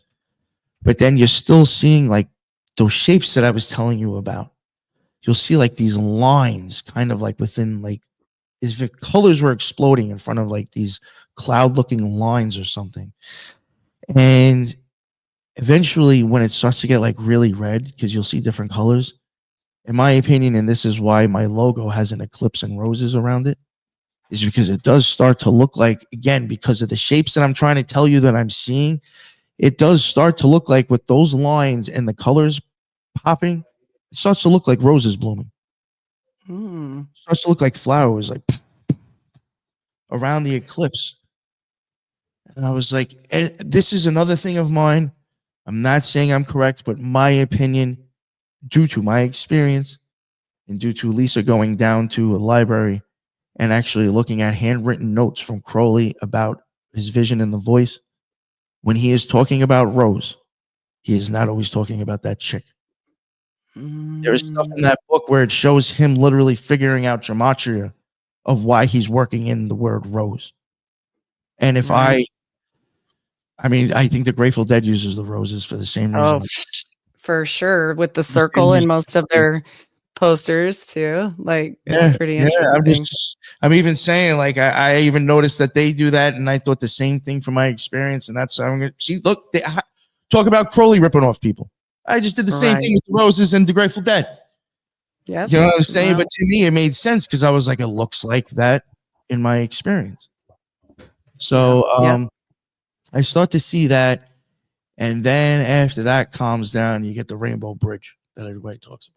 But then you're still seeing, like, those shapes that I was telling you about. You'll see, like, these lines kind of, like, within, like, as if colors were exploding in front of, like, these cloud looking lines or something. And eventually when it starts to get, like, really red, because you'll see different colors, in my opinion, and this is why my logo has an eclipse and roses around it, is because it does start to look like, again, because of the shapes that I'm trying to tell you that I'm seeing, it does start to look like, with those lines and the colors popping, it starts to look like roses blooming. It starts to look like flowers, like, around the eclipse. And I was like, and this is another thing of mine. I'm not saying I'm correct, but my opinion, due to my experience and due to Lisa going down to a library and actually looking at handwritten notes from Crowley about his vision and the voice, when he is talking about Rose, he is not always talking about that chick. There is stuff in that book where it shows him literally figuring out gematria of why he's working in the word Rose. And if I mean, I think the Grateful Dead uses the roses for the same reason. Oh, for sure, with the circle in most of their posters too. Like, it's pretty interesting. I'm even saying, like, I even noticed that they do that, and I thought the same thing from my experience, and that's I'm gonna see. Look, talk about Crowley ripping off people. I just did the same thing with the roses and the Grateful Dead. Yeah, you know what I'm saying. But to me, it made sense because I was like, it looks like that in my experience. So I start to see that, and then after that calms down, you get the Rainbow Bridge that everybody talks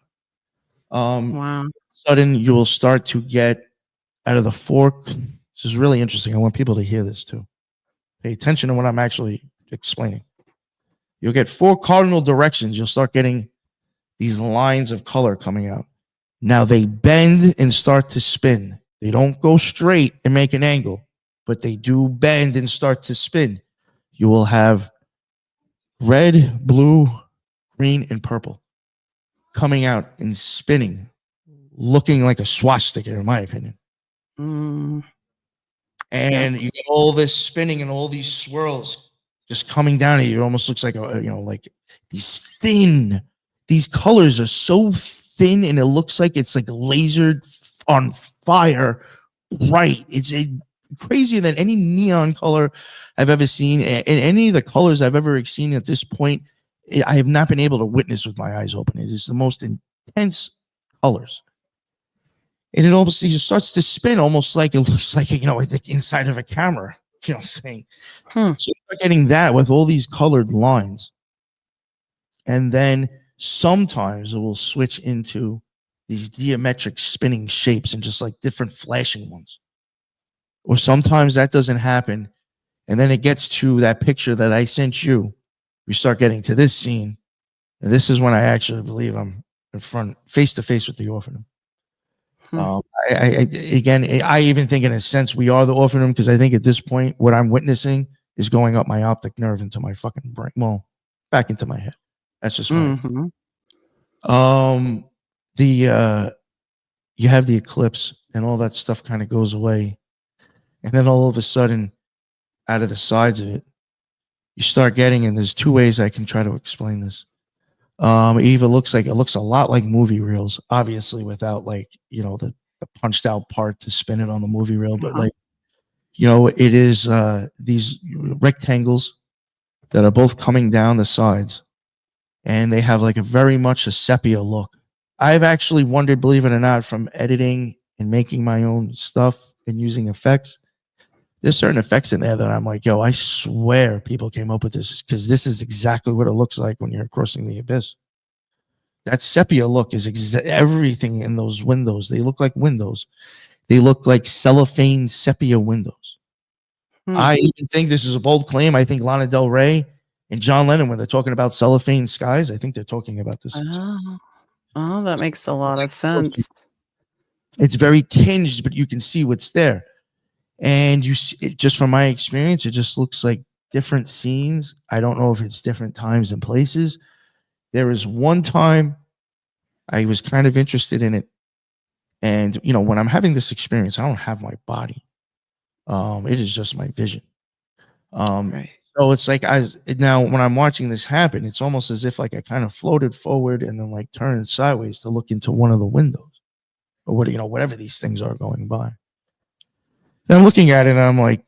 about. Sudden, you will start to get out of the fork. This is really interesting. I want people to hear this too. Pay attention to what I'm actually explaining. You'll get 4 cardinal directions. You'll start getting these lines of color coming out. Now they bend and start to spin. They don't go straight and make an angle, but they do bend and start to spin. You will have red, blue, green, and purple coming out and spinning, looking like a swastika, in my opinion. And you get all this spinning and all these swirls just coming down at you. It almost looks like like these colors are so thin, and it looks like it's like lasered on fire, bright. It's crazier than any neon color I've ever seen, and any of the colors I've ever seen at this point. I have not been able to witness with my eyes open. It is the most intense colors. And it almost just starts to spin, almost like it looks like, the inside of a camera, thing. So you start getting that with all these colored lines. And then sometimes it will switch into these geometric spinning shapes and just like different flashing ones. Or sometimes that doesn't happen. And then it gets to that picture that I sent you. We start getting to this scene. And this is when I actually believe I'm in front, face to face with the orphanum. I even think in a sense we are the orphanum, because I think at this point what I'm witnessing is going up my optic nerve into my fucking brain. Well, back into my head. That's just my you have the eclipse and all that stuff kind of goes away. And then all of a sudden, out of the sides of it, you start getting, and there's 2 ways I can try to explain this. It looks a lot like movie reels, obviously without the punched out part to spin it on the movie reel, but it is these rectangles that are both coming down the sides, and they have like a very much a sepia look. I've actually wondered, believe it or not, from editing and making my own stuff and using effects, there's certain effects in there that I'm like, I swear people came up with this, because this is exactly what it looks like when you're crossing the abyss. That sepia look is everything in those windows. They look like windows. They look like cellophane sepia windows. I even think this is a bold claim. I think Lana Del Rey and John Lennon, when they're talking about cellophane skies, I think they're talking about this. Oh, that makes a lot of sense. It's very tinged, but you can see what's there. And you see it, just from my experience, it just looks like different scenes. I don't know if it's different times and places. There is one time I was kind of interested in it. And, when I'm having this experience, I don't have my body. It is just my vision. So it's like now when I'm watching this happen, it's almost as if like I kind of floated forward and then like turned sideways to look into one of the windows, or whatever these things are going by. And I'm looking at it and I'm like,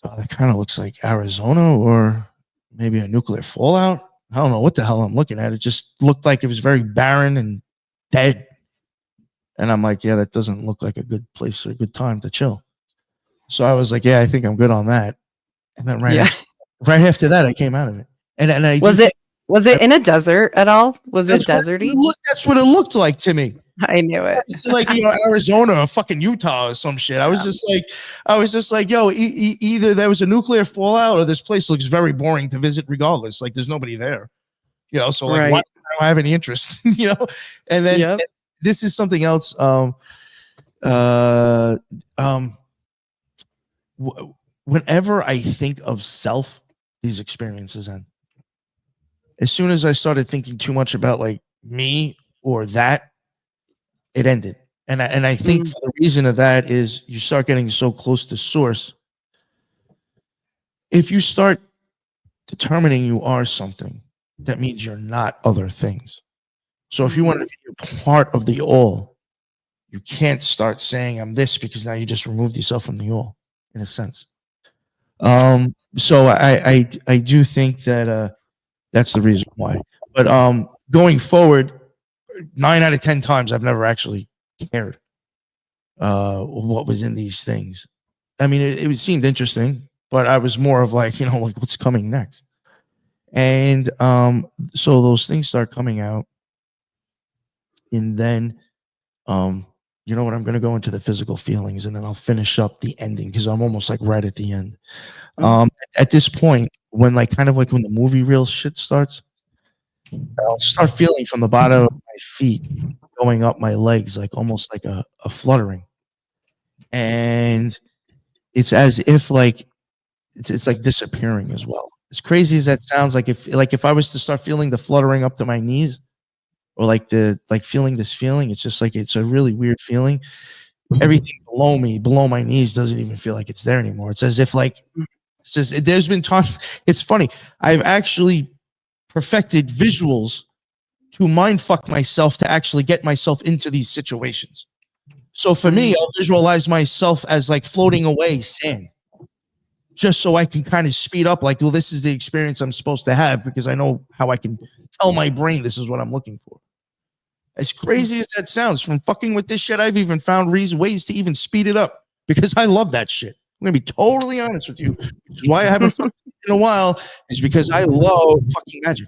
it kind of looks like Arizona or maybe a nuclear fallout. I don't know what the hell I'm looking at. It just looked like it was very barren and dead. And I'm like, that doesn't look like a good place or a good time to chill. So I was like, I think I'm good on that. And then right after that, I came out of it. And I was it in a desert at all? Was it deserty? That's what it looked like to me. I knew it. Like Arizona or fucking Utah or some shit. I was just like, either there was a nuclear fallout or this place looks very boring to visit regardless. Like there's nobody there, So like, why do I have any interest? And then this is something else. Whenever I think of self, these experiences end. As soon as I started thinking too much about like me or that, it ended. And I think the reason of that is you start getting so close to source. If you start determining you are something, that means you're not other things. So if you want to be a part of the all, you can't start saying I'm this, because now you just removed yourself from the all, in a sense. So I do think that that's the reason why. But going forward, 9 out of 10 times I've never actually cared what was in these things. I mean, it seemed interesting, but I was more of like, like what's coming next. And so those things start coming out, and then you know what, I'm going to go into the physical feelings, and then I'll finish up the ending, because I'm almost like right at the end. At this point, when like kind of like when the movie reel shit starts, I'll start feeling from the bottom of my feet going up my legs, like almost like a fluttering. And it's as if like it's like disappearing as well. As crazy as that sounds, like if I was to start feeling the fluttering up to my knees, or like feeling this feeling, it's just like it's a really weird feeling. Everything below me, below my knees, doesn't even feel like it's there anymore. It's as if like there's been times. It's funny. I've actually perfected visuals to mind fuck myself to actually get myself into these situations. So for me, I'll visualize myself as like floating away sand, just so I can kind of speed up, like, well, this is the experience I'm supposed to have, because I know how I can tell my brain this is what I'm looking for. As crazy as that sounds, from fucking with this shit, I've even found ways to even speed it up, because I love that shit. I'm gonna be totally honest with you, which is why I haven't fucked in a while, is because I love fucking magic.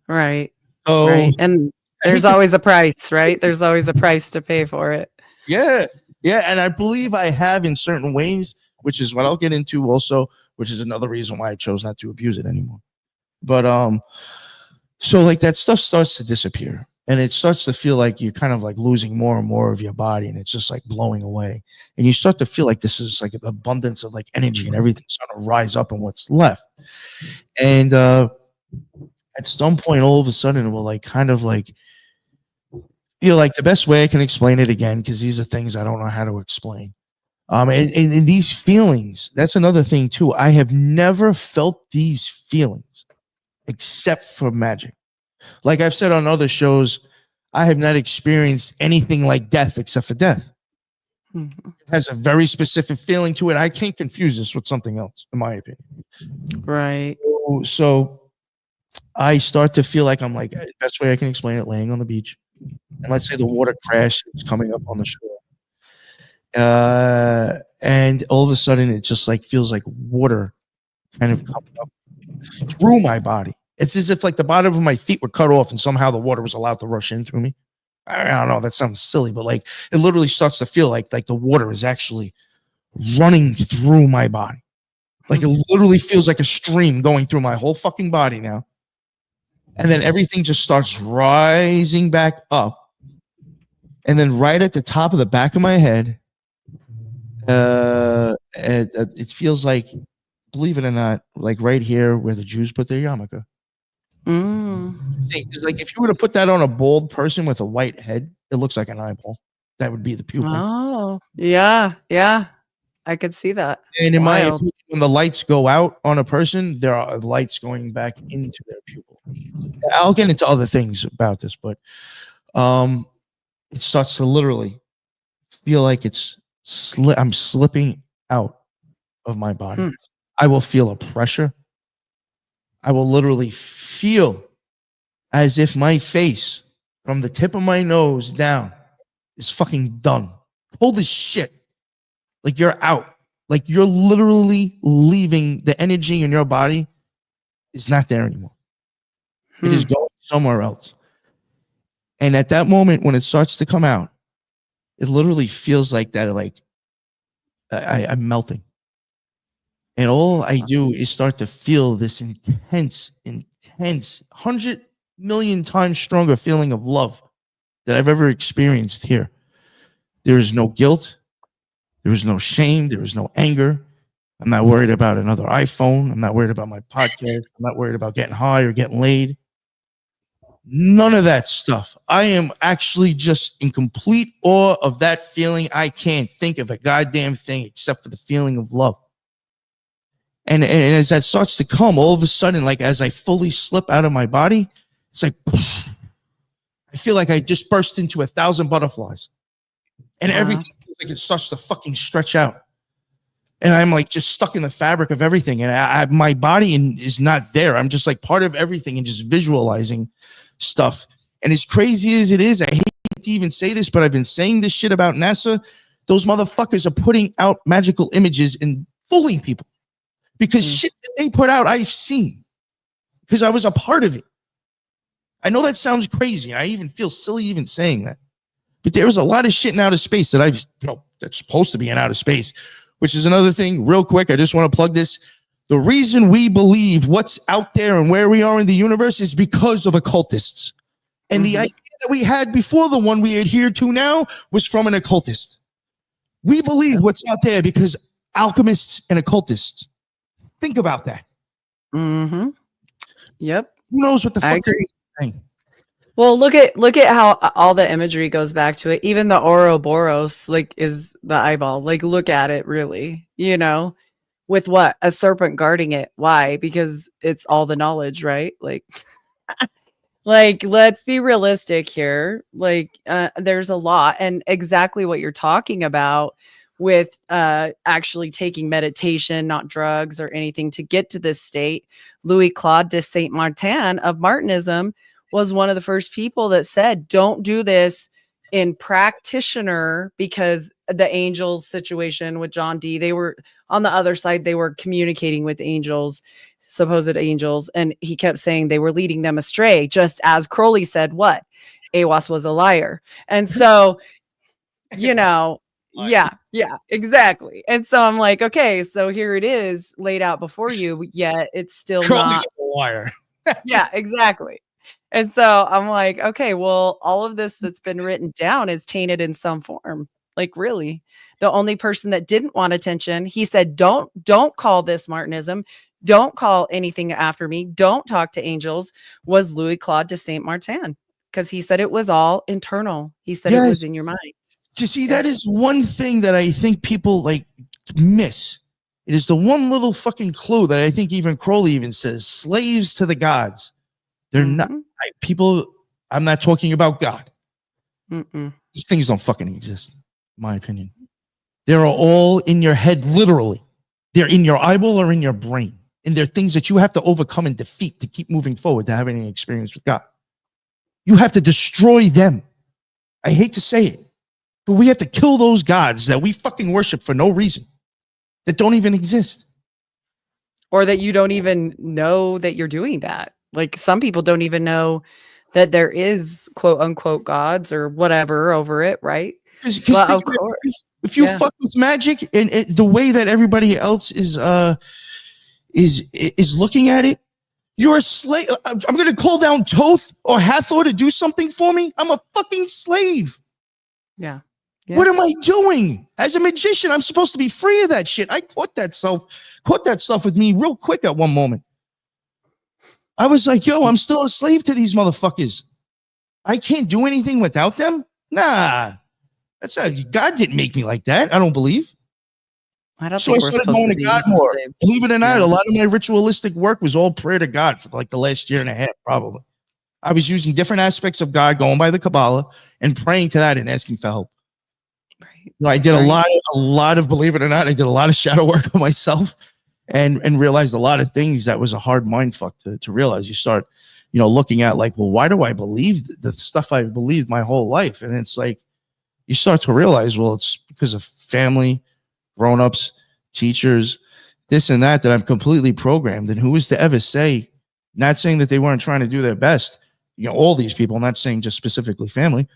Right. So, right. And there's always a price, right? There's always a price to pay for it. Yeah. Yeah. And I believe I have in certain ways, which is what I'll get into also, which is another reason why I chose not to abuse it anymore. But so like that stuff starts to disappear, and it starts to feel like you're kind of like losing more and more of your body, and it's just like blowing away. And you start to feel like this is like an abundance of like energy, and everything's starting to rise up in what's left. And at some point, all of a sudden, it will like kind of like feel like, the best way I can explain it again, because these are things I don't know how to explain. And these feelings, that's another thing too. I have never felt these feelings except for magic. Like I've said on other shows, I have not experienced anything like death except for death. It has a very specific feeling to it. I can't confuse this with something else, in my opinion. Right. So I start to feel like I'm like, best way I can explain it, laying on the beach. And let's say the water crash is coming up on the shore. And all of a sudden it just like feels like water kind of coming up through my body. It's as if like the bottom of my feet were cut off, and somehow the water was allowed to rush in through me. I don't know, that sounds silly, but like it literally starts to feel like the water is actually running through my body. Like it literally feels like a stream going through my whole fucking body now. And then everything just starts rising back up. And then right at the top of the back of my head, it feels like, believe it or not, like right here where the Jews put their yarmulke. Like if you were to put that on a bald person with a white head, it looks like an eyeball. That would be the pupil. Oh, yeah. Yeah. I could see that. And in my opinion, when the lights go out on a person, there are lights going back into their pupil. I'll get into other things about this, but it starts to literally feel like I'm slipping out of my body. I will feel a pressure. I will literally feel as if my face from the tip of my nose down is fucking done. Cold as shit. Like you're out. Like you're literally leaving. The energy in your body is not there anymore. It is going somewhere else. And at that moment, when it starts to come out, it literally feels like that, like I'm melting. And all I do is start to feel this intense, 100 million times stronger feeling of love that I've ever experienced here. There is no guilt. There is no shame. There is no anger. I'm not worried about another iPhone. I'm not worried about my podcast. I'm not worried about getting high or getting laid. None of that stuff. I am actually just in complete awe of that feeling. I can't think of a goddamn thing except for the feeling of love. And as that starts to come, all of a sudden, like as I fully slip out of my body, it's like I feel like I just burst into 1,000 butterflies, and everything feels like it starts to fucking stretch out. And I'm like just stuck in the fabric of everything, and my body is not there. I'm just like part of everything and just visualizing stuff. And as crazy as it is, I hate to even say this, but I've been saying this shit about NASA. Those motherfuckers are putting out magical images and fooling people. Because shit that they put out, I've seen. Because I was a part of it. I know that sounds crazy. I even feel silly even saying that. But there was a lot of shit in outer space that that's supposed to be in outer space. Which is another thing, real quick, I just want to plug this. The reason we believe what's out there and where we are in the universe is because of occultists. And the idea that we had before the one we adhere to now was from an occultist. We believe what's out there because alchemists and occultists. Think about that. Yep. Who knows what the fuck they're saying? Well, look at how all the imagery goes back to it. Even the Ouroboros, like, is the eyeball. Like, look at it, really. You know, with what? A serpent guarding it. Why? Because it's all the knowledge, right? Like, like, let's be realistic here. Like, there's a lot, and exactly what you're talking about with actually taking meditation, not drugs or anything, to get to this state. Louis Claude de Saint Martin of Martinism was one of the first people that said, don't do this in practitioner, because the angels situation with John Dee, they were on the other side, they were communicating with angels, supposed angels, and he kept saying they were leading them astray, just as Crowley said, what? Aiwass was a liar. And so, you know, yeah, exactly. And so I'm like, okay, so here it is laid out before you, yet it's still not a liar. Yeah, exactly. And so I'm like, okay, well, all of this that's been written down is tainted in some form. Like, really, the only person that didn't want attention, he said, don't call this Martinism. Don't call anything after me. Don't talk to angels, was Louis Claude de Saint Martin, because he said it was all internal. He said it was in your mind. You see, that is one thing that I think people like miss. It is the one little fucking clue that I think even Crowley even says, slaves to the gods. They're not people. I'm not talking about God. These things don't fucking exist, in my opinion. They're all in your head, literally. They're in your eyeball or in your brain. And they're things that you have to overcome and defeat to keep moving forward, to have any experience with God. You have to destroy them. I hate to say it, but we have to kill those gods that we fucking worship for no reason, that don't even exist. Or that you don't even know that you're doing that. Like, some people don't even know that there is quote unquote gods or whatever over it, right? Well, of course, if you fuck with magic and the way that everybody else is looking at it, you're a slave. I'm going to call down Thoth or Hathor to do something for me. I'm a fucking slave. Yeah. What am I doing? As a magician, I'm supposed to be free of that shit. I caught that stuff with me real quick at one moment. I was like, yo, I'm still a slave to these motherfuckers. I can't do anything without them? Nah. That's not, God didn't make me like that. I don't believe. I don't think we're supposed to be God more. Believe it or not, a lot of my ritualistic work was all prayer to God for like the last year and a half, probably. I was using different aspects of God, going by the Kabbalah and praying to that and asking for help. Right. You know, I did a lot of, believe it or not, I did a lot of shadow work on myself and realized a lot of things that was a hard mind fuck to realize. You start, looking at like, well, why do I believe the stuff I've believed my whole life? And it's like, you start to realize, well, it's because of family, grown-ups, teachers, this and that I'm completely programmed. And who is to ever say, not saying that they weren't trying to do their best, all these people, not saying just specifically family,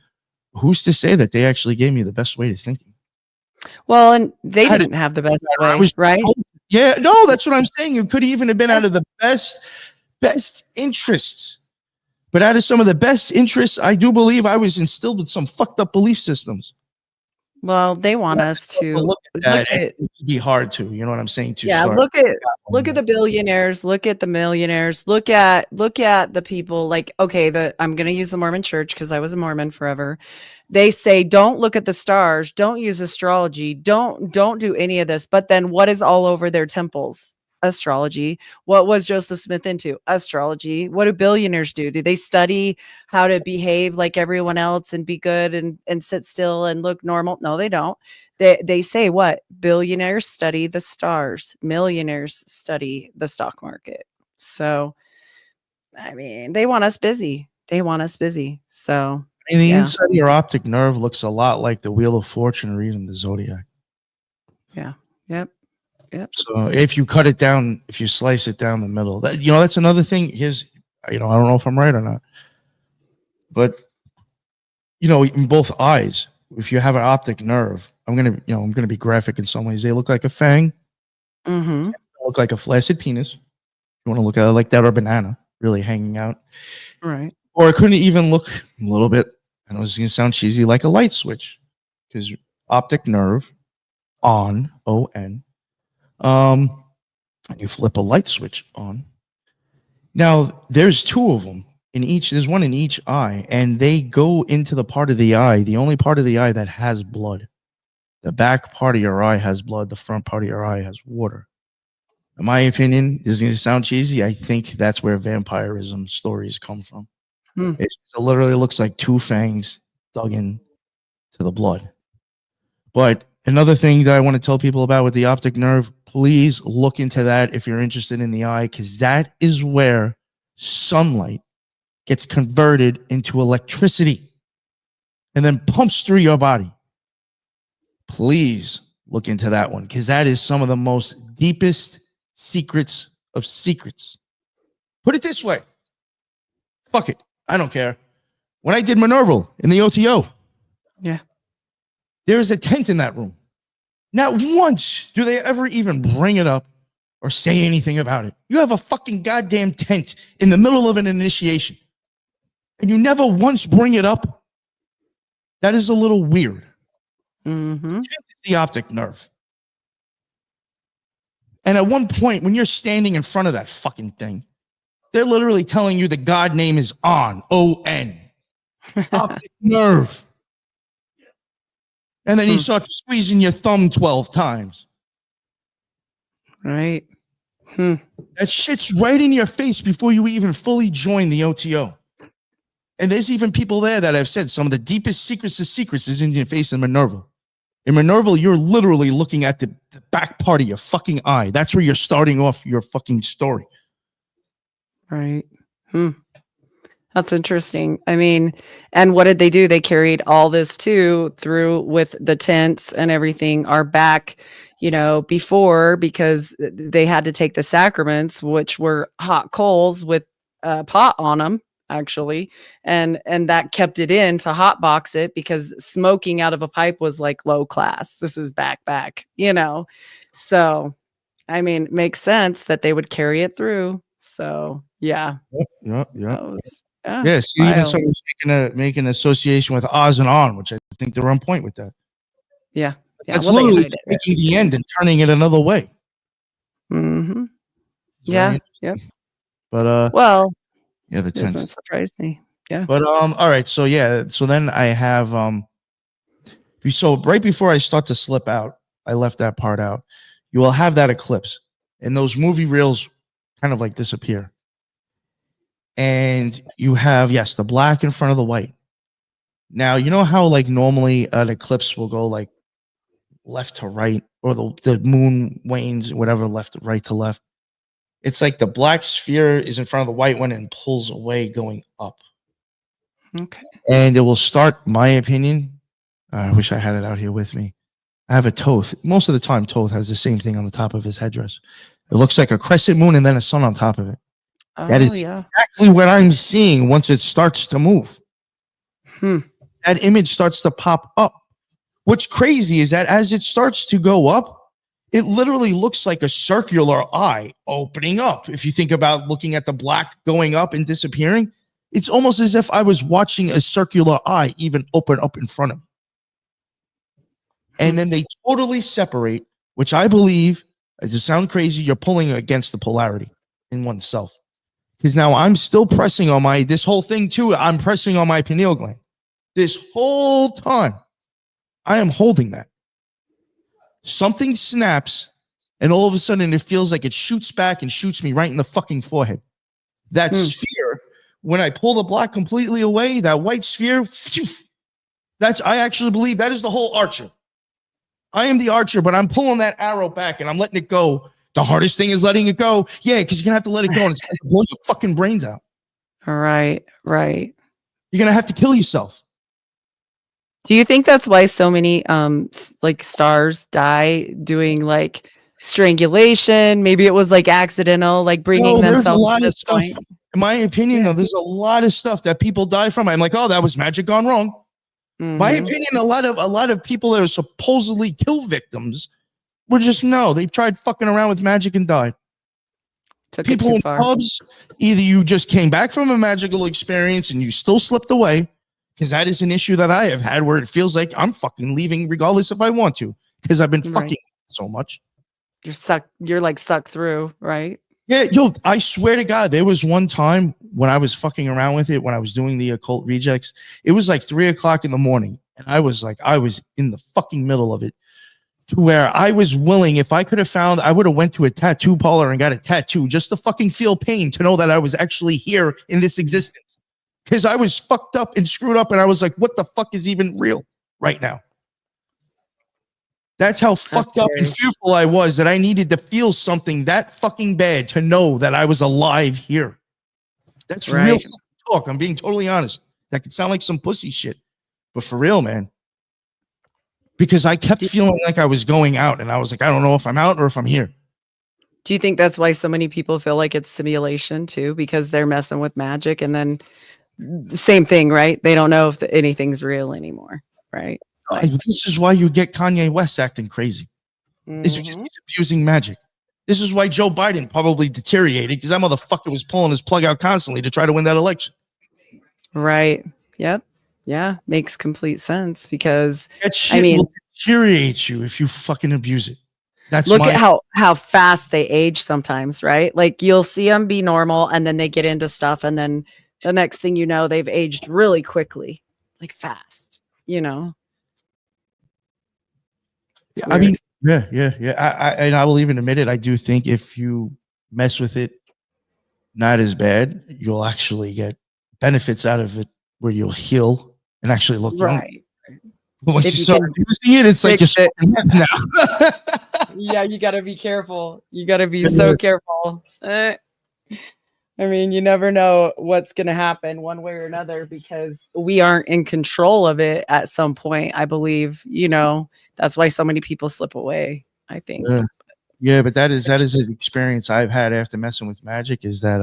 who's to say that they actually gave me the best way to thinking? Well, and they didn't have the best way, right? Yeah, no, that's what I'm saying. It could even have been out of the best interests. But out of some of the best interests, I do believe I was instilled with some fucked up belief systems. Well, they want us to look at look that. at It would be hard to, you know what I'm saying? To yeah, start. look at the billionaires, look at the millionaires, look at the people like okay, I'm going to use the Mormon church because I was a Mormon forever. They say don't look at the stars, don't use astrology, don't do any of this. But then what is all over their temples? Astrology. What was Joseph Smith into? Astrology. What do billionaires do? Do they study how to behave like everyone else and be good and sit still and look normal? No, they don't. They say what? Billionaires study the stars, millionaires study the stock market. So, I mean, they want us busy. They want us busy. So, And the yeah. inside of your optic nerve looks a lot like the Wheel of Fortune or even the Zodiac. Yeah. Yep. So if you cut it down, if you slice it down the middle, that's another thing. Here's, I don't know if I'm right or not, but in both eyes, if you have an optic nerve, I'm gonna be graphic in some ways. They look like a fang, Mm-hmm. look like a flaccid penis. You want to look at it like that, or a banana really hanging out, Right. or it couldn't even look a little bit. I know this is gonna sound cheesy, like a light switch, because optic nerve on on. And you flip a light switch on. Now, there's two of them in each. There's one in each eye, and they go into the part of the eye, the only part of the eye that has blood. The back part of your eye has blood. The front part of your eye has water. In my opinion, this is going to sound cheesy. I think that's where vampirism stories come from. It literally looks like two fangs dug in to the blood. But another thing that I want to tell people about with the optic nerve, please look into that if you're interested in the eye, because that is where sunlight gets converted into electricity and then pumps through your body. Please look into that one, because that is some of the most deepest secrets of secrets. Put it this way. Fuck it. I don't care. When I did Minerval in the OTO, there is a tent in that room. Not once do they ever even bring it up or say anything about it. You have a fucking goddamn tent in the middle of an initiation, and you never once bring it up. That is a little weird. Mm-hmm. It's the optic nerve. And at one point, when you're standing in front of that fucking thing, they're literally telling you the God name is on, O-N. Optic nerve. And then you start squeezing your thumb 12 times. Right. That shit's right in your face before you even fully join the OTO. And there's even people there that have said some of the deepest secrets of secrets is in your face in Minerva. In Minerva, you're literally looking at the back part of your fucking eye. That's where you're starting off your fucking story. Right. That's interesting. I mean, and what did they do? They carried all this too through with the tents and everything are back, before, because they had to take the sacraments, which were hot coals with a pot on them, actually. And that kept it in to hot box it, because smoking out of a pipe was like low class. This is back. So, I mean, it makes sense that they would carry it through. So, yeah. Yep. Yes, even someone's making an association with Oz and On, which I think they're on point with that. Yeah. That's literally taking the end and turning it another way. Mm-hmm. Yeah. Yep. But the tent doesn't surprise me. Yeah. But all right. So so then I have so right before I start to slip out, I left that part out. You will have that eclipse, and those movie reels kind of like disappear. And you have, the black in front of the white. Now, you know how like normally an eclipse will go like left to right, or the moon wanes, whatever, right to left. It's like the black sphere is in front of the white one and pulls away going up. Okay. And it will start, my opinion. I wish I had it out here with me. I have a Toth. Most of the time, Toth has the same thing on the top of his headdress. It looks like a crescent moon and then a sun on top of it. That is exactly what I'm seeing once it starts to move. That image starts to pop up. What's crazy is that as it starts to go up, it literally looks like a circular eye opening up. If you think about looking at the black going up and disappearing, it's almost as if I was watching a circular eye even open up in front of me. And then they totally separate, which I believe, as it sounds crazy, you're pulling against the polarity in oneself. Because now I'm still pressing on this whole thing too. I'm pressing on my pineal gland. This whole time, I am holding that. Something snaps, and all of a sudden it feels like it shoots back and shoots me right in the fucking forehead. That sphere, when I pull the block completely away, that white sphere, I actually believe that is the whole archer. I am the archer, but I'm pulling that arrow back and I'm letting it go. The hardest thing is letting it go. Yeah, because you're going to have to let it go and it's going to blow your fucking brains out. Right. You're going to have to kill yourself. Do you think that's why so many like stars die doing like strangulation? Maybe it was like accidental, like bringing themselves there's a lot to of this stuff. point. In my opinion, though, there's a lot of stuff that people die from. I'm like, oh, that was magic gone wrong. My opinion, a lot of people that are supposedly kill victims were just they tried fucking around with magic and died. Took People in pubs, either you just came back from a magical experience and you still slipped away, because that is an issue that I have had where it feels like I'm fucking leaving regardless if I want to, because I've been fucking so much. You're like sucked through, right? Yeah, I swear to God, there was one time when I was fucking around with it, when I was doing the Occult Rejects, it was like 3:00 in the morning, and I was in the fucking middle of it, to where I was willing, if I could have found, I would have went to a tattoo parlor and got a tattoo just to fucking feel pain, to know that I was actually here in this existence, because I was fucked up and screwed up, and I was like, what the fuck is even real right now? That's how fucked up and fearful I was, that I needed to feel something that fucking bad to know that I was alive here. That's real talk. I'm being totally honest. That could sound like some pussy shit, but for real, man. Because I kept feeling like I was going out, and I was like, I don't know if I'm out or if I'm here. Do you think that's why so many people feel like it's simulation too? Because they're messing with magic, and then the same thing, right? They don't know if anything's real anymore, right? This is why you get Kanye West acting crazy. He's abusing magic. This is why Joe Biden probably deteriorated, because that motherfucker was pulling his plug out constantly to try to win that election. Right. Yep. Yeah. Makes complete sense, because that shit will deteriorate you if you fucking abuse it. Look at how fast they age sometimes, right? Like you'll see them be normal and then they get into stuff, and then the next thing you know, they've aged really quickly, like fast, Yeah, I mean, and I will even admit it. I do think if you mess with it, not as bad, you'll actually get benefits out of it, where you'll heal and actually look young. But once you start abusing it, it's like just now. Yeah, you got to be careful. You got to be so careful. I mean, you never know what's going to happen one way or another, because we aren't in control of it at some point. I believe, that's why so many people slip away, I think. Yeah, but that is an experience I've had after messing with magic, is that,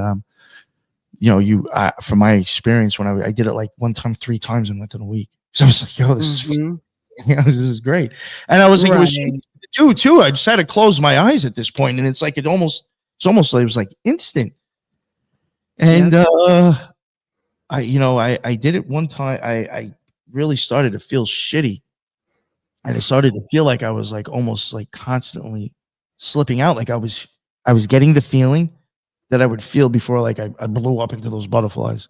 from my experience, when I did it like one time, 3 times within a week. So I was like, yo, this is great. And I was like, it was to do too. I just had to close my eyes at this point, and it's like, it almost like it was like instant. And I did it one time. I really started to feel shitty, and I started to feel like I was like almost like constantly slipping out. Like I was getting the feeling that I would feel before, like I blew up into those butterflies.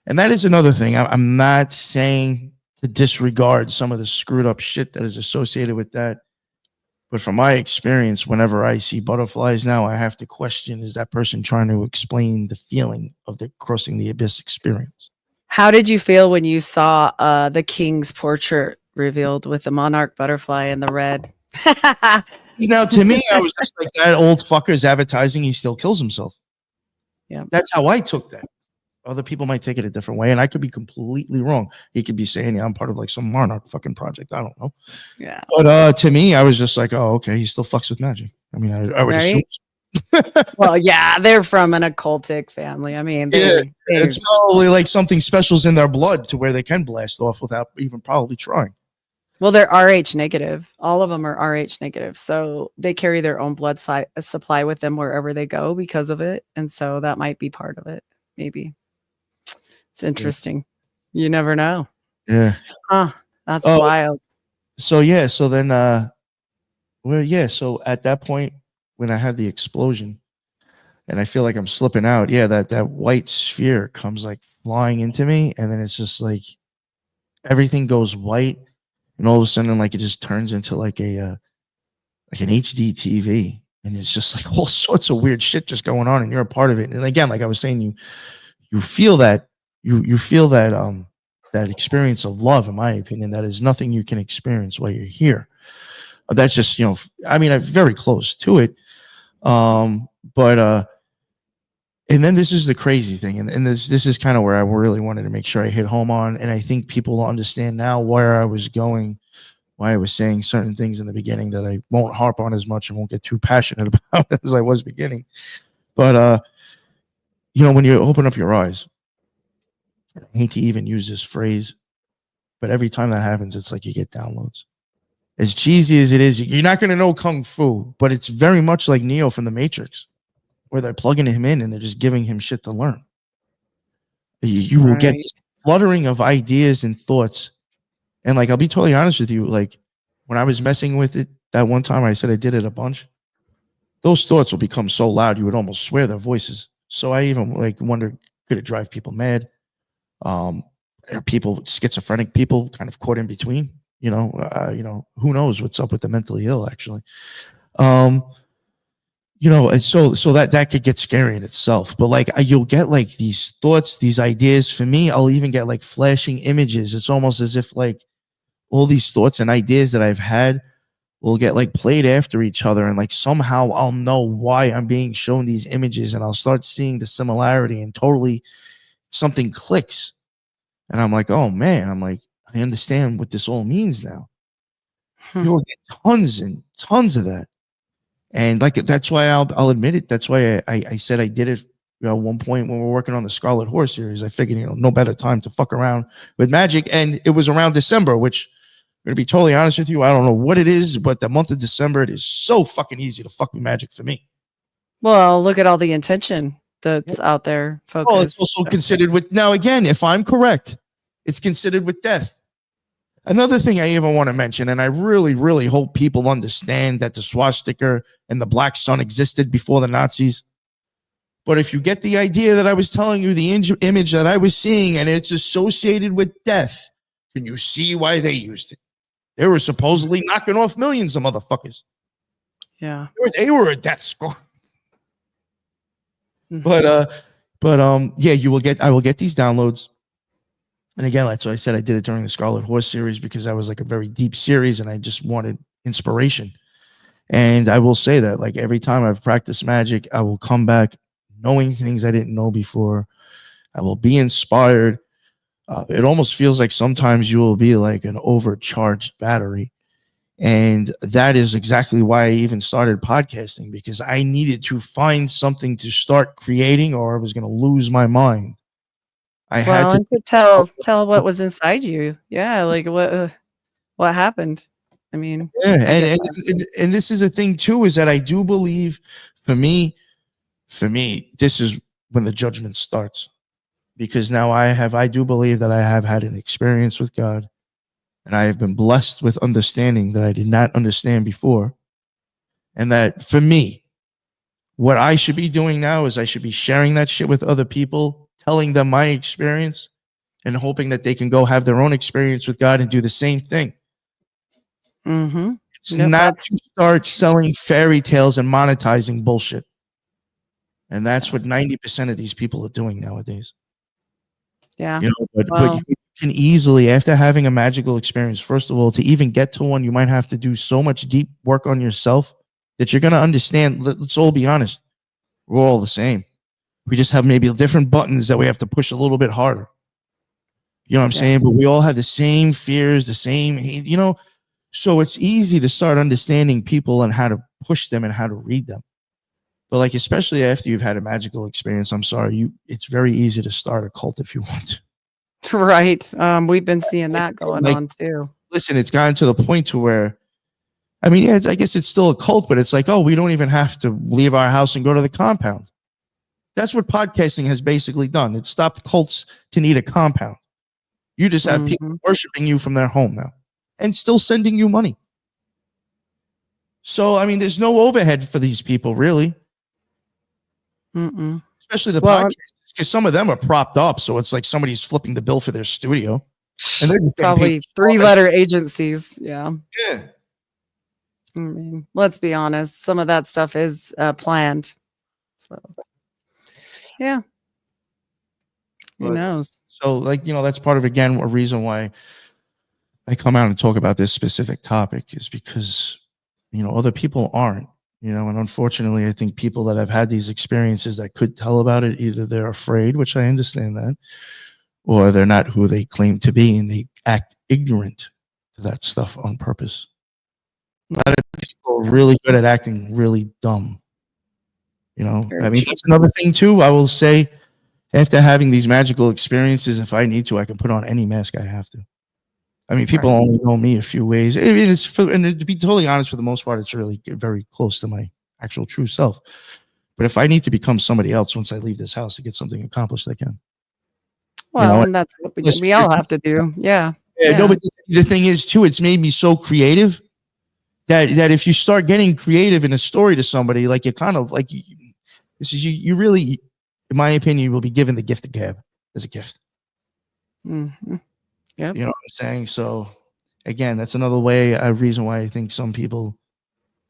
And that is another thing. I'm not saying to disregard some of the screwed up shit that is associated with that. But from my experience, whenever I see butterflies now, I have to question, is that person trying to explain the feeling of the crossing the abyss experience? How did you feel when you saw the king's portrait revealed with the monarch butterfly and the red? To me, I was just like, that old fucker's advertising, he still kills himself. Yeah. That's how I took that. Other people might take it a different way, and I could be completely wrong. He could be saying, yeah, I'm part of like some monarch fucking project. I don't know. Yeah. But to me, I was just like, oh, okay, he still fucks with magic. I mean, I would assume. Well, yeah, they're from an occultic family. I mean, it's probably like something special's in their blood to where they can blast off without even probably trying. Well, they're Rh negative. All of them are Rh negative. So they carry their own blood supply with them wherever they go because of it. And so that might be part of it. Maybe. It's interesting. You never know. Yeah. Huh. That's wild. So yeah, so then so at that point when I had the explosion and I feel like I'm slipping out, yeah, that white sphere comes like flying into me, and then it's just like everything goes white, and all of a sudden like it just turns into like like an HD TV, and it's just like all sorts of weird shit just going on, and you're a part of it. And again, like I was saying, you feel that you feel that experience of love, in my opinion, that is nothing you can experience while you're here. That's just, I mean, I'm very close to it. But and then this is the crazy thing, and this is kind of where I really wanted to make sure I hit home on, and I think people understand now where I was going, why I was saying certain things in the beginning that I won't harp on as much and won't get too passionate about as I was beginning. But when you open up your eyes, I hate to even use this phrase, but every time that happens, it's like you get downloads. As cheesy as it is, you're not going to know Kung Fu, but it's very much like Neo from the Matrix, where they're plugging him in and they're just giving him shit to learn. You will get this fluttering of ideas and thoughts. And like, I'll be totally honest with you. Like when I was messing with it that one time, I said I did it a bunch. Those thoughts will become so loud, you would almost swear their voices. So I even like wonder, could it drive people mad? Are people schizophrenic people kind of caught in between? Who knows what's up with the mentally ill, actually. And so that could get scary in itself. But like you'll get like these thoughts, these ideas. For me, I'll even get like flashing images. It's almost as if like all these thoughts and ideas that I've had will get like played after each other, and like somehow I'll know why I'm being shown these images, and I'll start seeing the similarity, and totally something clicks. And I'm like, oh man, I understand what this all means now. You'll get tons and tons of that. And like, that's why I'll admit it. That's why I said I did it. At one point when we were working on the Scarlet Horse series, I figured, no better time to fuck around with magic. And it was around December, which I'm going to be totally honest with you, I don't know what it is, but the month of December, it is so fucking easy to fuck with magic for me. Well, look at all the intention that's out there, focused. Oh, it's also considered with, now again, if I'm correct, it's considered with death. Another thing I even want to mention, and I really, really hope people understand that the swastika and the black sun existed before the Nazis. But if you get the idea that I was telling you, the image that I was seeing, and it's associated with death, can you see why they used it? They were supposedly knocking off millions of motherfuckers. Yeah. They were a death squad. But yeah, I will get these downloads. And again, that's why I said I did it during the Scarlet Horse series, because that was like a very deep series and I just wanted inspiration. And I will say that like every time I've practiced magic, I will come back knowing things I didn't know before. I will be inspired. It almost feels like sometimes you will be like an overcharged battery. And that is exactly why I even started podcasting, because I needed to find something to start creating or I was going to lose my mind. I had to tell what was inside you. Yeah, like what happened. I mean, yeah, and this is a thing too, is that I do believe for me, this is when the judgment starts. Because now I do believe that I have had an experience with God, and I have been blessed with understanding that I did not understand before. And that for me, what I should be doing now is I should be sharing that shit with other people, telling them my experience, and hoping that they can go have their own experience with God and do the same thing. Mm-hmm. It's not to start selling fairy tales and monetizing bullshit. And that's what 90% of these people are doing nowadays. Yeah. But you can easily, after having a magical experience, first of all, to even get to one, you might have to do so much deep work on yourself that you're going to understand. Let's all be honest. We're all the same. We just have maybe different buttons that we have to push a little bit harder. You know what I'm saying? But we all have the same fears, the same, so it's easy to start understanding people and how to push them and how to read them. But like, especially after you've had a magical experience, I'm sorry, it's very easy to start a cult if you want to. Right. We've been seeing that going on too. Listen, it's gotten to the point to where, I mean, yeah, I guess it's still a cult, but it's like, oh, we don't even have to leave our house and go to the compound. That's what podcasting has basically done. It stopped cults to need a compound. You just have people worshiping you from their home now. and still sending you money. So, I mean, there's no overhead for these people, really. Especially the podcasts, because some of them are propped up. So it's like somebody's flipping the bill for their studio. And they're probably 3-letter agencies. Yeah. Yeah. I mean, let's be honest. Some of that stuff is planned. So, yeah. Who knows? So, like, you know, that's part of, again, a reason why I come out and talk about this specific topic is because, you know, other people aren't, you know, and unfortunately, I think people that have had these experiences that could tell about it, either they're afraid, which I understand that, or they're not who they claim to be and they act ignorant to that stuff on purpose. A lot of people are really good at acting really dumb. You know, I mean, that's another thing too. I will say, after having these magical experiences, if I need to, I can put on any mask I have to. I mean, people only know me a few ways. It is, and to be totally honest, for the most part, it's really very close to my actual true self. But if I need to become somebody else once I leave this house to get something accomplished, I can. Well, you know, and that's what we all have to do. Yeah. No, but the thing is, too, it's made me so creative that if you start getting creative in a story to somebody, like you kind of like, this is you really, in my opinion, you will be given the gift of gab as a gift. Mm-hmm. Yep. You know what I'm saying? So again, that's another way, a reason why I think some people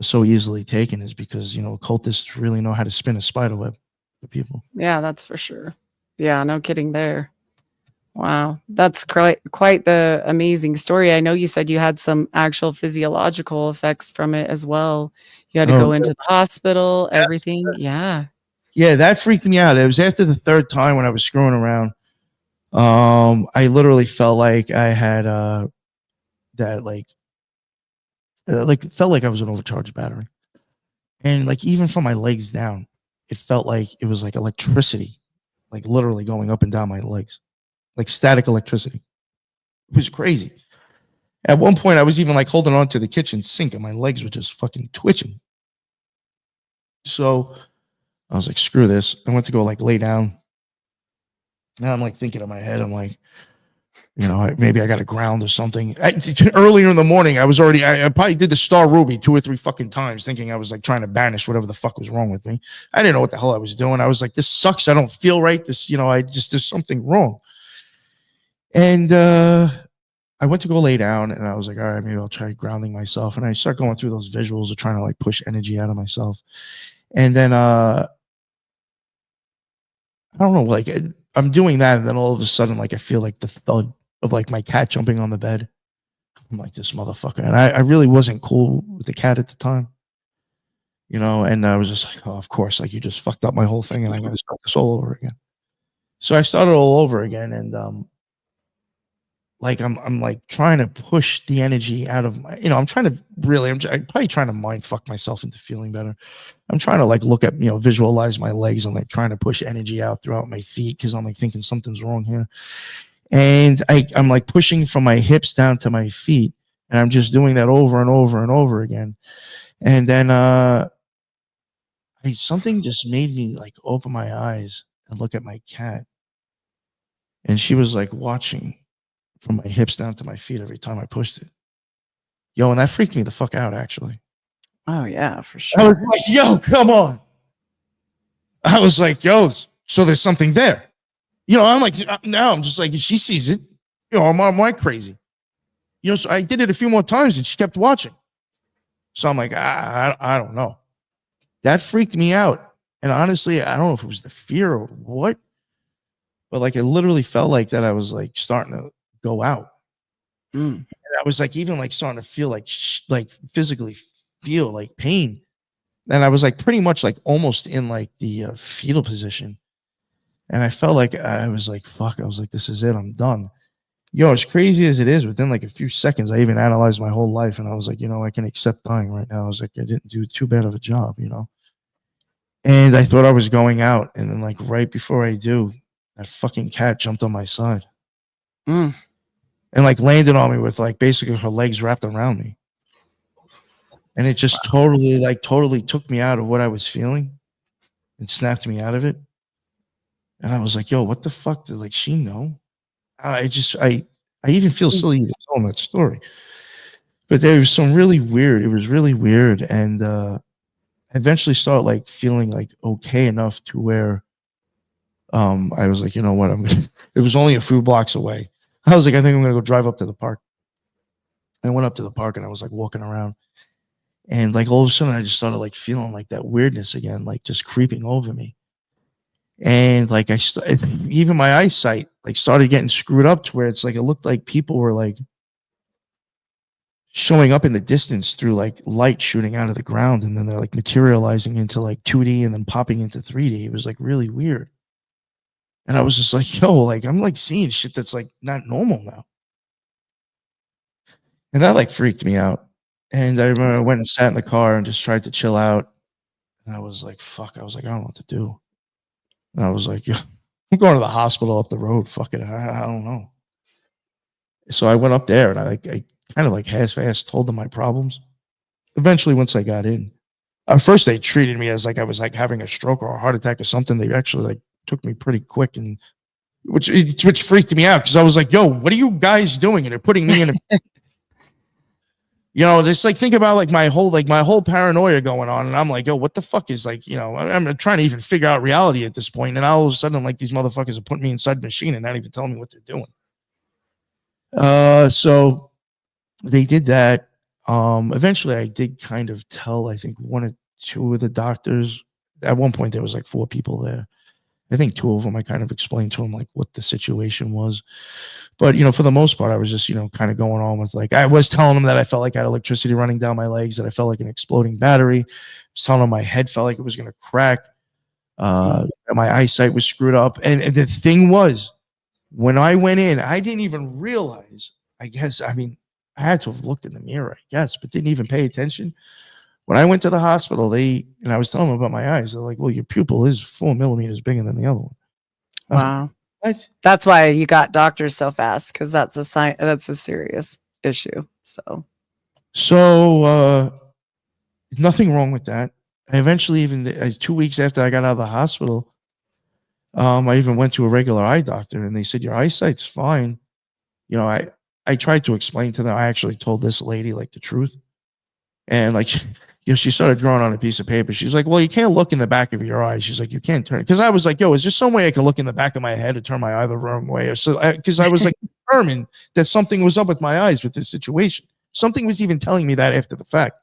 are so easily taken is because, you know, occultists really know how to spin a spider web for people. Yeah, that's for sure. Yeah, no kidding there. Wow, that's quite the amazing story. I know you said you had some actual physiological effects from it as well. You had to go into the hospital, everything. Yeah. Yeah, that freaked me out. It was after the third time when I was screwing around. I literally felt like I had that like it felt like I was an overcharged battery. And like even from my legs down, it felt like it was like electricity, like literally going up and down my legs. Like static electricity. It was crazy. At one point, I was even like holding on to the kitchen sink and my legs were just fucking twitching. So I was like, screw this. I went to go like lay down. Now I'm like thinking in my head, I'm like, you know, maybe I got to ground or something. Earlier in the morning, I was already, I probably did the Star Ruby 2 or 3 fucking times thinking I was like trying to banish whatever the fuck was wrong with me. I didn't know what the hell I was doing. I was like, this sucks. I don't feel right. This, you know, there's something wrong. And I went to go lay down and I was like, all right, maybe I'll try grounding myself. And I start going through those visuals of trying to like push energy out of myself. And then I don't know, like I'm doing that. And then all of a sudden, like I feel like the thud of like my cat jumping on the bed. I'm like, this motherfucker. And I really wasn't cool with the cat at the time. You know, and I was just like, oh, of course, like you just fucked up my whole thing and I got to start this all over again. So I started all over again. And like I'm like trying to push the energy out of my, you know, I'm probably trying to mind fuck myself into feeling better. I'm trying to like look at, you know, visualize my legs and like trying to push energy out throughout my feet because I'm like thinking something's wrong here. And I'm like pushing from my hips down to my feet. And I'm just doing that over and over and over again. And then something just made me like open my eyes and look at my cat. And she was like watching from my hips down to my feet every time I pushed it. Yo, and that freaked me the fuck out, actually. Oh, yeah, for sure. I was like, yo, come on. I was like, yo, so there's something there. You know, I'm like, now I'm just like, she sees it. You know, I'm like crazy. You know, so I did it a few more times and she kept watching. So I'm like, I don't know. That freaked me out. And honestly, I don't know if it was the fear or what, but like it literally felt like that I was like starting to go out. And I was like even like starting to feel like physically feel like pain. And I was like pretty much like almost in like the fetal position. And I felt like I was like, fuck, I was like, this is it. I'm done. Yo, as crazy as it is, within like a few seconds, I even analyzed my whole life. And I was like, you know, I can accept dying right now. I was like, I didn't do too bad of a job, you know. And I thought I was going out. And then like right before I do, that fucking cat jumped on my side. And like landed on me with like basically her legs wrapped around me. And it just totally took me out of what I was feeling and snapped me out of it. And I was like, yo, what the fuck? Did like she know? I even feel silly even telling that story. But there was some really weird. It was really weird, and I eventually started like feeling like okay enough to where I was like, you know what, it was only a few blocks away. I was like, I think I'm gonna go drive up to the park. I went up to the park and I was like walking around, and like all of a sudden I just started like feeling like that weirdness again, like just creeping over me. And like even my eyesight like started getting screwed up to where it's like it looked like people were like showing up in the distance through like light shooting out of the ground, and then they're like materializing into like 2D and then popping into 3D. It was like really weird. And I was just like, yo, like I'm like seeing shit that's like not normal now. And that like freaked me out. And I remember I went and sat in the car and just tried to chill out. And I was like, fuck, I was like, I don't know what to do. And I was like, yeah, I'm going to the hospital up the road. Fuck it. I don't know. So I went up there and I kind of like half-assed told them my problems. Eventually, once I got in, at first they treated me as like I was like having a stroke or a heart attack or something. They actually like took me pretty quick, and which freaked me out because I was like, yo, what are you guys doing? And they're putting me in a you know, just like think about like my whole paranoia going on, and I'm like, yo, what the fuck is like, you know, I'm trying to even figure out reality at this point, and all of a sudden, like these motherfuckers are putting me inside the machine and not even telling me what they're doing. So they did that. Eventually, I did kind of tell, I think, one or two of the doctors. At one point, there was like 4 people there. I think 2 of them, I kind of explained to them like what the situation was. But, you know, for the most part, I was just, you know, kind of going on with like, I was telling them that I felt like I had electricity running down my legs, that I felt like an exploding battery. I was telling them my head felt like it was going to crack. My eyesight was screwed up. And the thing was, when I went in, I didn't even realize, I had to have looked in the mirror, I guess, but didn't even pay attention. When I went to the hospital, and I was telling them about my eyes. They're like, well, your pupil is 4 millimeters bigger than the other one. Wow. Like, what? That's why you got doctors so fast, because that's a sign. That's a serious issue. So nothing wrong with that. I eventually, even 2 weeks after I got out of the hospital, I even went to a regular eye doctor, and they said, your eyesight's fine. You know, I tried to explain to them. I actually told this lady like the truth. And like, you know, she started drawing on a piece of paper. She's like, well, you can't look in the back of your eye. She's like, you can't turn it. Because I was like, yo, is there some way I can look in the back of my head and turn my eye the wrong way? Or so, because I was like determined that something was up with my eyes with this situation. Something was even telling me that after the fact.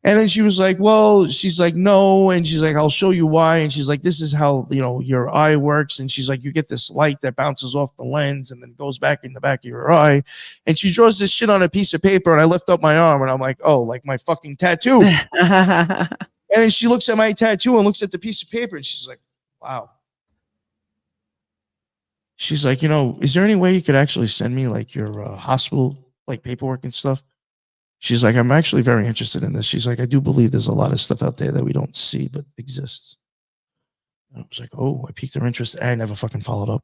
And then she was like, well, she's like, no. And she's like, I'll show you why. And she's like, this is how, you know, your eye works. And she's like, you get this light that bounces off the lens and then goes back in the back of your eye. And she draws this shit on a piece of paper. And I lift up my arm and I'm like, oh, like my fucking tattoo. And then she looks at my tattoo and looks at the piece of paper. And she's like, wow. She's like, you know, is there any way you could actually send me like your hospital, like paperwork and stuff? She's like, I'm actually very interested in this. She's like, I do believe there's a lot of stuff out there that we don't see but exists. And I was like, oh, I piqued her interest. I never fucking followed up,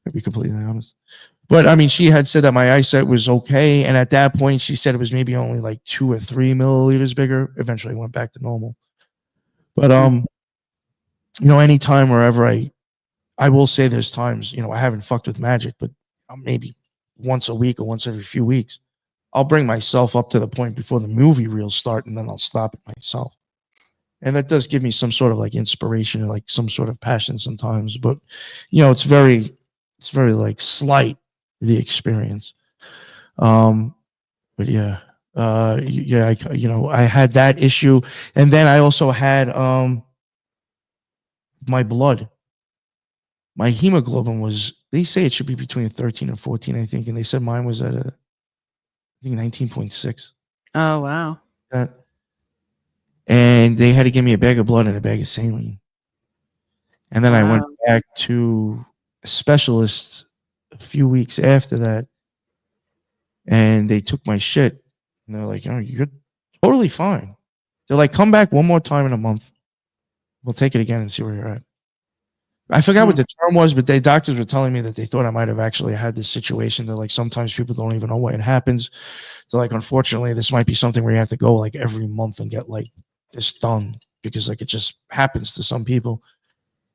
to be completely honest. But I mean, she had said that my eyesight was okay. And at that point, she said it was maybe only like 2 or 3 milliliters bigger. Eventually went back to normal. But, you know, anytime wherever I will say there's times, you know, I haven't fucked with magic, but maybe once a week or once every few weeks, I'll bring myself up to the point before the movie reels start, and then I'll stop it myself. And that does give me some sort of like inspiration and like some sort of passion sometimes. But, you know, it's very like slight, the experience. But yeah, you know, I had that issue. And then I also had my blood. My hemoglobin was, they say it should be between 13 and 14, I think. And they said mine was at I think 19.6. Oh, wow. And they had to give me a bag of blood and a bag of saline. And then I went back to a specialist a few weeks after that. And they took my shit. And they're like, oh, you're totally fine. They're like, come back one more time in a month. We'll take it again and see where you're at. I forgot what the term was, but doctors were telling me that they thought I might have actually had this situation that like sometimes people don't even know when it happens. So like, unfortunately, this might be something where you have to go like every month and get like this done because like it just happens to some people.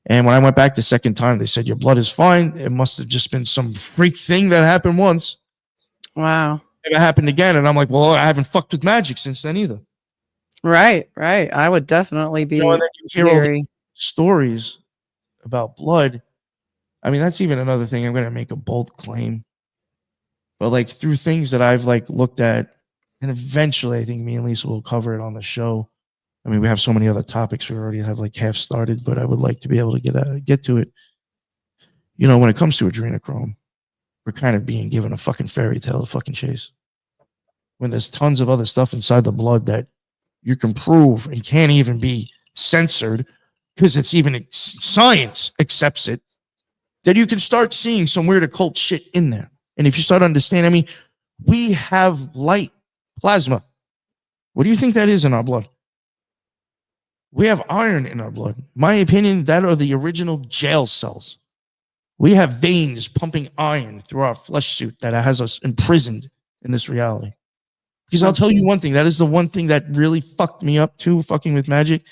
And when I went back the second time, they said, your blood is fine. It must have just been some freak thing that happened once. Wow. never happened again. And I'm like, well, I haven't fucked with magic since then either. Right. I would definitely be And then you hear all the leery. stories about blood. I mean, that's even another thing. I'm going to make a bold claim. But like through things that I've like looked at, and eventually I think me and Lisa will cover it on the show. I mean, we have so many other topics we already have like half started, but I would like to be able to get to it. You know, when it comes to adrenochrome, we're kind of being given a fucking fairy tale to fucking chase. When there's tons of other stuff inside the blood that you can prove and can't even be censored because it's even science accepts it, that you can start seeing some weird occult shit in there. And if you start understanding, I mean, we have light plasma. What do you think that is in our blood? We have iron in our blood. My opinion, that are the original jail cells. We have veins pumping iron through our flesh suit that has us imprisoned in this reality. Because I'll tell you one thing, that is the one thing that really fucked me up too, fucking with magic.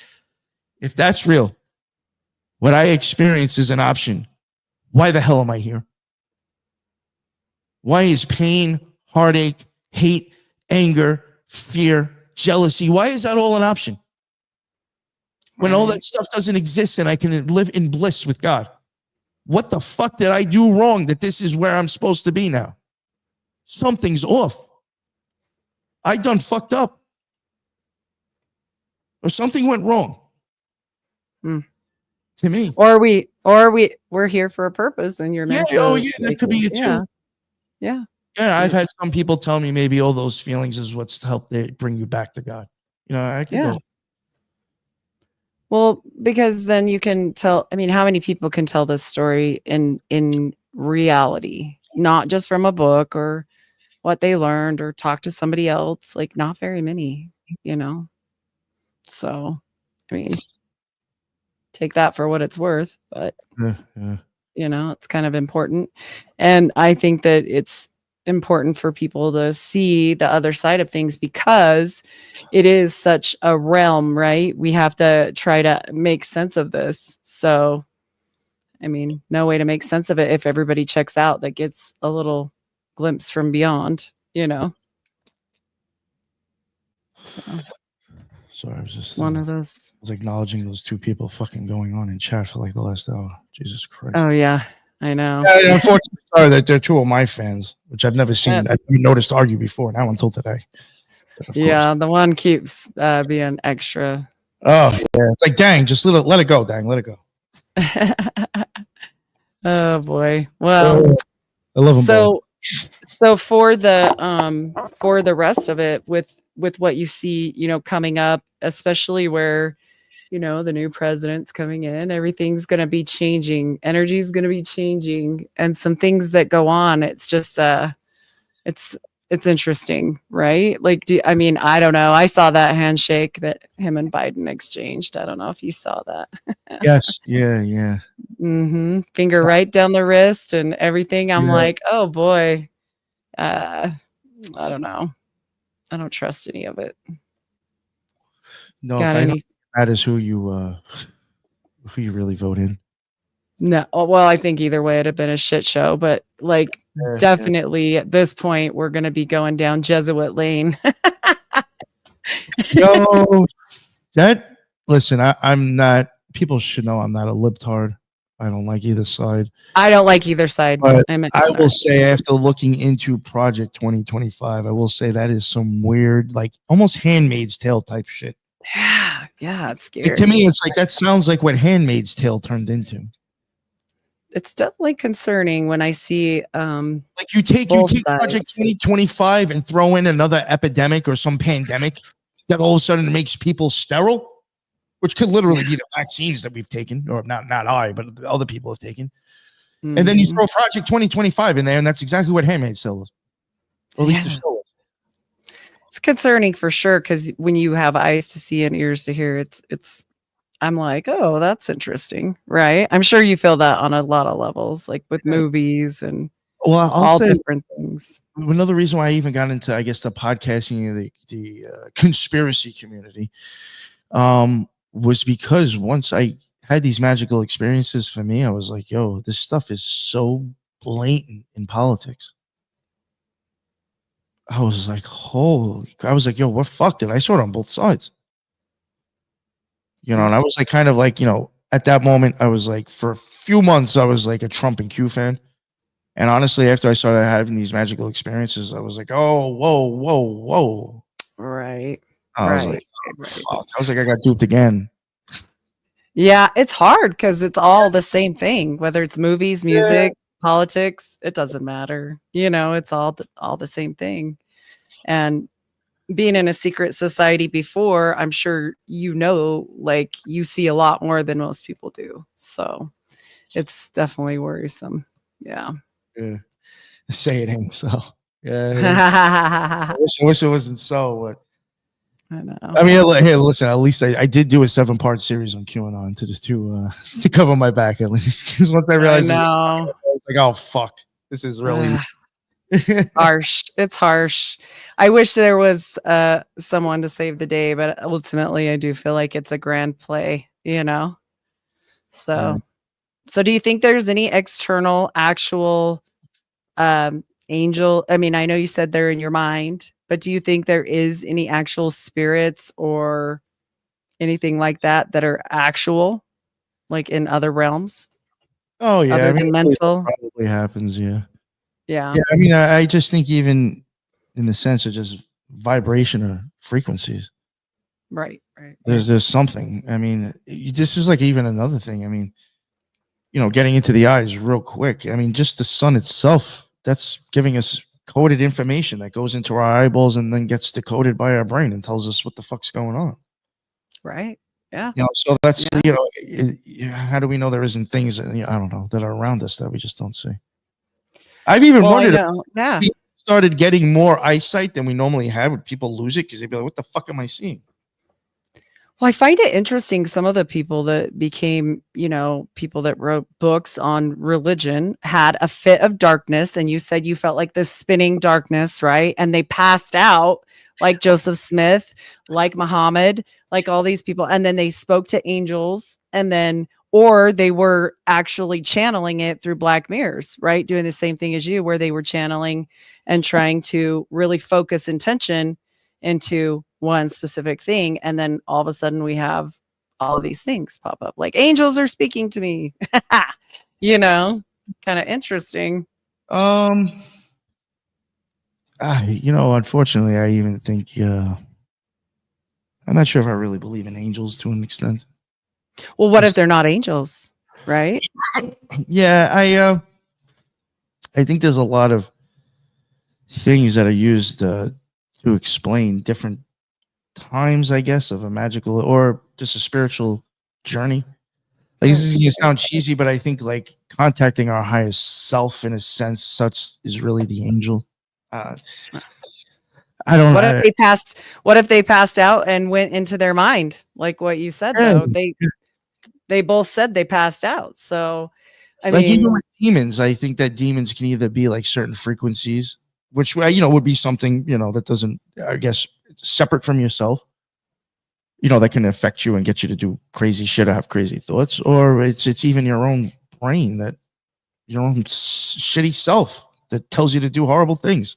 If that's real, what I experience is an option. Why the hell am I here? Why is pain, heartache, hate, anger, fear, jealousy, why is that all an option? When all that stuff doesn't exist and I can live in bliss with God. What the fuck did I do wrong that this is where I'm supposed to be now? Something's off. I done fucked up. Or something went wrong. To me. Or we're here for a purpose and you're meant to. That could be it too. Yeah. Yeah, I've had some people tell me maybe all those feelings is what's helped bring you back to God. You know, I could go. Well, because then you can tell, I mean, how many people can tell this story in reality, not just from a book or what they learned or talk to somebody else, like not very many, you know? So, I mean, take that for what it's worth, but you know, it's kind of important. And I think that it's important for people to see the other side of things because it is such a realm, right? We have to try to make sense of this. So, I mean, no way to make sense of it if everybody checks out that gets a little glimpse from beyond, you know? So, sorry, I was just one of those. I was acknowledging those two people fucking going on in chat for like the last hour. Jesus Christ. Oh, yeah. I know. Yeah, unfortunately, sorry that they're two of my fans, which I've never seen. I've never noticed argue before now until today. Yeah, the one keeps being extra. Oh, yeah. It's like, dang, just let it go, dang, let it go. Oh boy. Well, I love them both. So for the rest of it, with what you see, you know, coming up, especially where, you know, the new president's coming in, everything's going to be changing. Energy's going to be changing, and some things that go on. It's just it's interesting, right? Like, I mean, I don't know. I saw that handshake that him and Biden exchanged. I don't know if you saw that. Yes. Yeah. Finger right down the wrist and everything. I'm like, oh boy. I don't know. I don't trust any of it. No, I think that is who you really vote in. No, well, I think either way it'd have been a shit show, but like definitely at this point we're gonna be going down Jesuit lane. No, listen, I'm not. People should know I'm not a libtard. I don't like either side. I don't like either side. But I will say, after looking into Project 2025, I will say that is some weird, like almost Handmaid's Tale type shit. Yeah, it's scary. To me, it's like that sounds like what Handmaid's Tale turned into. It's definitely concerning when I see like you take Project 2025 and throw in another epidemic or some pandemic that all of a sudden makes people sterile, which could literally be the vaccines that we've taken, or not I, but other people have taken. And then you throw Project 2025 in there, and that's exactly what Handmaid's Tale was. Or at least the show was. It's concerning for sure, because when you have eyes to see and ears to hear, it's I'm like, oh, that's interesting, right? I'm sure you feel that on a lot of levels, like with movies and all different things. Another reason why I even got into, I guess, the podcasting, the conspiracy community, was because once I had these magical experiences for me, I was like, yo, this stuff is so blatant in politics. I was like, holy, I was like, yo, we're fucked. And I saw it on both sides. You know, and I was like, kind of like, you know, at that moment, I was like, for a few months, I was like a Trump and Q fan. And honestly, after I started having these magical experiences, I was like, oh, whoa, whoa, whoa. Right. I was like, Right. Right. fuck. I was like, I got duped again. Yeah, it's hard because it's all the same thing, whether it's movies, music, politics, it doesn't matter. You know, it's all the same thing. And being in a secret society before, I'm sure you know, like you see a lot more than most people do. So it's definitely worrisome. Yeah. Yeah. Say it ain't so. Yeah. I I wish it wasn't so, but know. I mean, hey, listen. At least I did do a 7-part series on QAnon to cover my back at least. Because once I I realized, I know. was like, oh fuck, this is really Harsh. It's harsh. I wish there was someone to save the day, but ultimately I do feel like it's a grand play, you know. Yeah. So do you think there's any external actual angel? I mean, I know you said they're in your mind, but do you think there is any actual spirits or anything like that that are actual, like in other realms Oh yeah, other I mean, than I believe that mental? probably happens. Yeah, Yeah. yeah. I mean, I just think even in the sense of just vibration or frequencies, Right. Right. there's something. I mean, this is like even another thing. I mean, you know, getting into the eyes real quick. I mean, just the sun itself, that's giving us coded information that goes into our eyeballs and then gets decoded by our brain and tells us what the fuck's going on. Right. Yeah. You know, so that's, Yeah. you know, how do we know there isn't things, you know, I don't know, that are around us that we just don't see? I've even Well, I wondered if know. Yeah. we started getting more eyesight than we normally have. Would people lose it because they'd be like, "What the fuck am I seeing?" Well, I find it interesting. Some of the people that became, you know, people that wrote books on religion had a fit of darkness. And you said you felt like this spinning darkness, right? And they passed out like Joseph Smith, like Muhammad, like all these people. And then they spoke to angels and then, or they were actually channeling it through black mirrors, right? Doing the same thing as you, where they were channeling and trying to really focus intention into one specific thing. And then all of a sudden we have all of these things pop up like angels are speaking to me, you know, kind of interesting. Um, you know, unfortunately, I even think I'm not sure if I really believe in angels to an extent. Well, what if they're not angels, right? Yeah, I think there's a lot of things that are used to explain different times, I guess, of a magical or just a spiritual journey. Like this is gonna sound cheesy, but I think like contacting our highest self in a sense, such is really the angel. Uh, I don't. What if they passed? What if they passed out and went into their mind, like what you said? Yeah, Though they both said they passed out. So, I like even mean, with demons, I think that demons can either be like certain frequencies, which you know would be something you know that doesn't, I guess, separate from yourself. You know that can affect you and get you to do crazy shit or have crazy thoughts, or it's even your own brain that your own shitty self that tells you to do horrible things.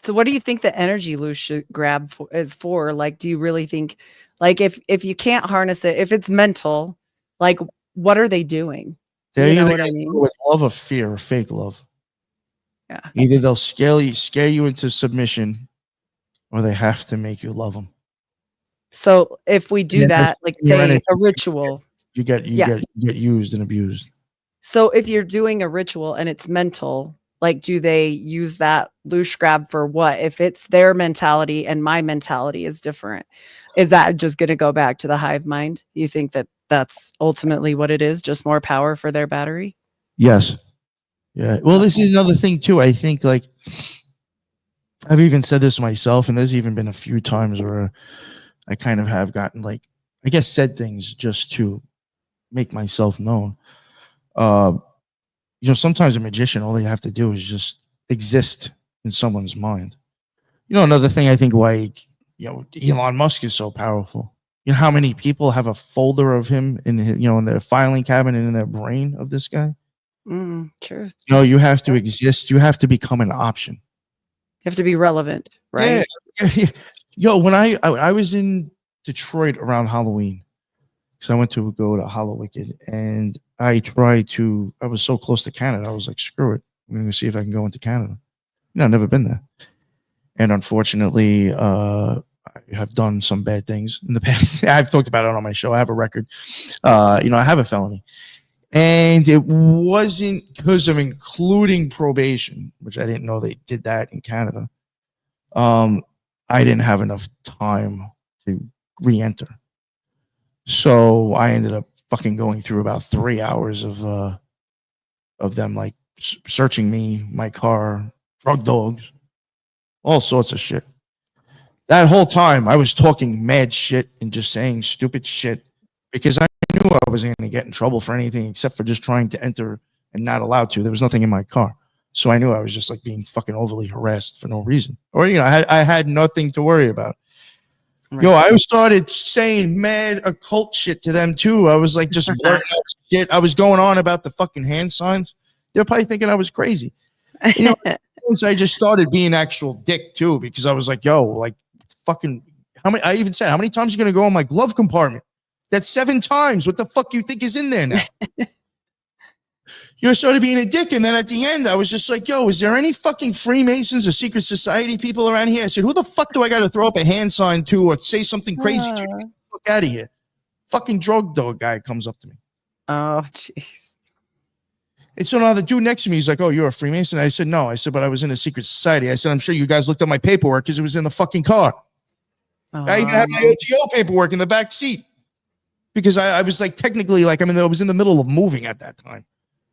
so what do you think the energy loose should grab for, is for? Like, do you really think, like, if you can't harness it, if it's mental, like, what are they doing? They're You know either what I gonna do it mean? with love or fear or fake love. Yeah. Either they'll scare you into submission, or they have to make you love them. So if we do And then that, like your say energy, a ritual, yeah. you get used and abused. So if you're doing a ritual and it's mental, like do they use that loose grab for what? If it's their mentality and my mentality is different, is that just going to go back to the hive mind? You think that that's ultimately what it is, just more power for their battery? Yes. Yeah. Well, this Okay. is another thing too. I think like I've even said this myself, and there's even been a few times where I kind of have gotten like, I guess, said things just to make myself known. Uh, you know, sometimes a magician, all they have to do is just exist in someone's mind. You know, another thing I think why, you know, Elon Musk is so powerful. You know how many people have a folder of him in his, you know, in their filing cabinet in their brain of this guy? Truth. You know, you have to exist. You have to become an option. have to be relevant, right? Yeah. Yo, when I was in Detroit around Halloween, because I went to go to Hollow Wicked, and I was so close to Canada, I was like, screw it, I'm going to see if I can go into Canada. I've never been there. And unfortunately, I have done some bad things in the past. I've talked about it on my show. I have a record. I have a felony. And it wasn't because of including probation, which I didn't know they did that in Canada. I didn't have enough time to re-enter. So I ended up fucking going through about 3 hours of them like searching me, my car, drug dogs, all sorts of shit. That whole time I was talking mad shit and just saying stupid shit because I knew I wasn't going to get in trouble for anything except for just trying to enter and not allowed to. There was nothing in my car. So I knew I was just like being fucking overly harassed for no reason. Or, I had nothing to worry about. Right. Yo, I started saying mad occult shit to them too. I was like just blurting out shit. I was going on about the fucking hand signs. They're probably thinking I was crazy. Once I just started being actual dick too, because I was like, yo, like fucking I even said, how many times are you going to go in my glove compartment? That's 7 times. What the fuck you think is in there now? You started being a dick. And then at the end, I was just like, yo, is there any fucking Freemasons or secret society people around here? I said, who the fuck do I got to throw up a hand sign to or say something crazy to? Get the fuck out of here. Fucking drug dog guy comes up to me. Oh, jeez. And so now the dude next to me, he's like, oh, you're a Freemason? I said, no. I said, but I was in a secret society. I said, I'm sure you guys looked at my paperwork because it was in the fucking car. I even had my OTO paperwork in the back seat because I was like technically like, I was in the middle of moving at that time.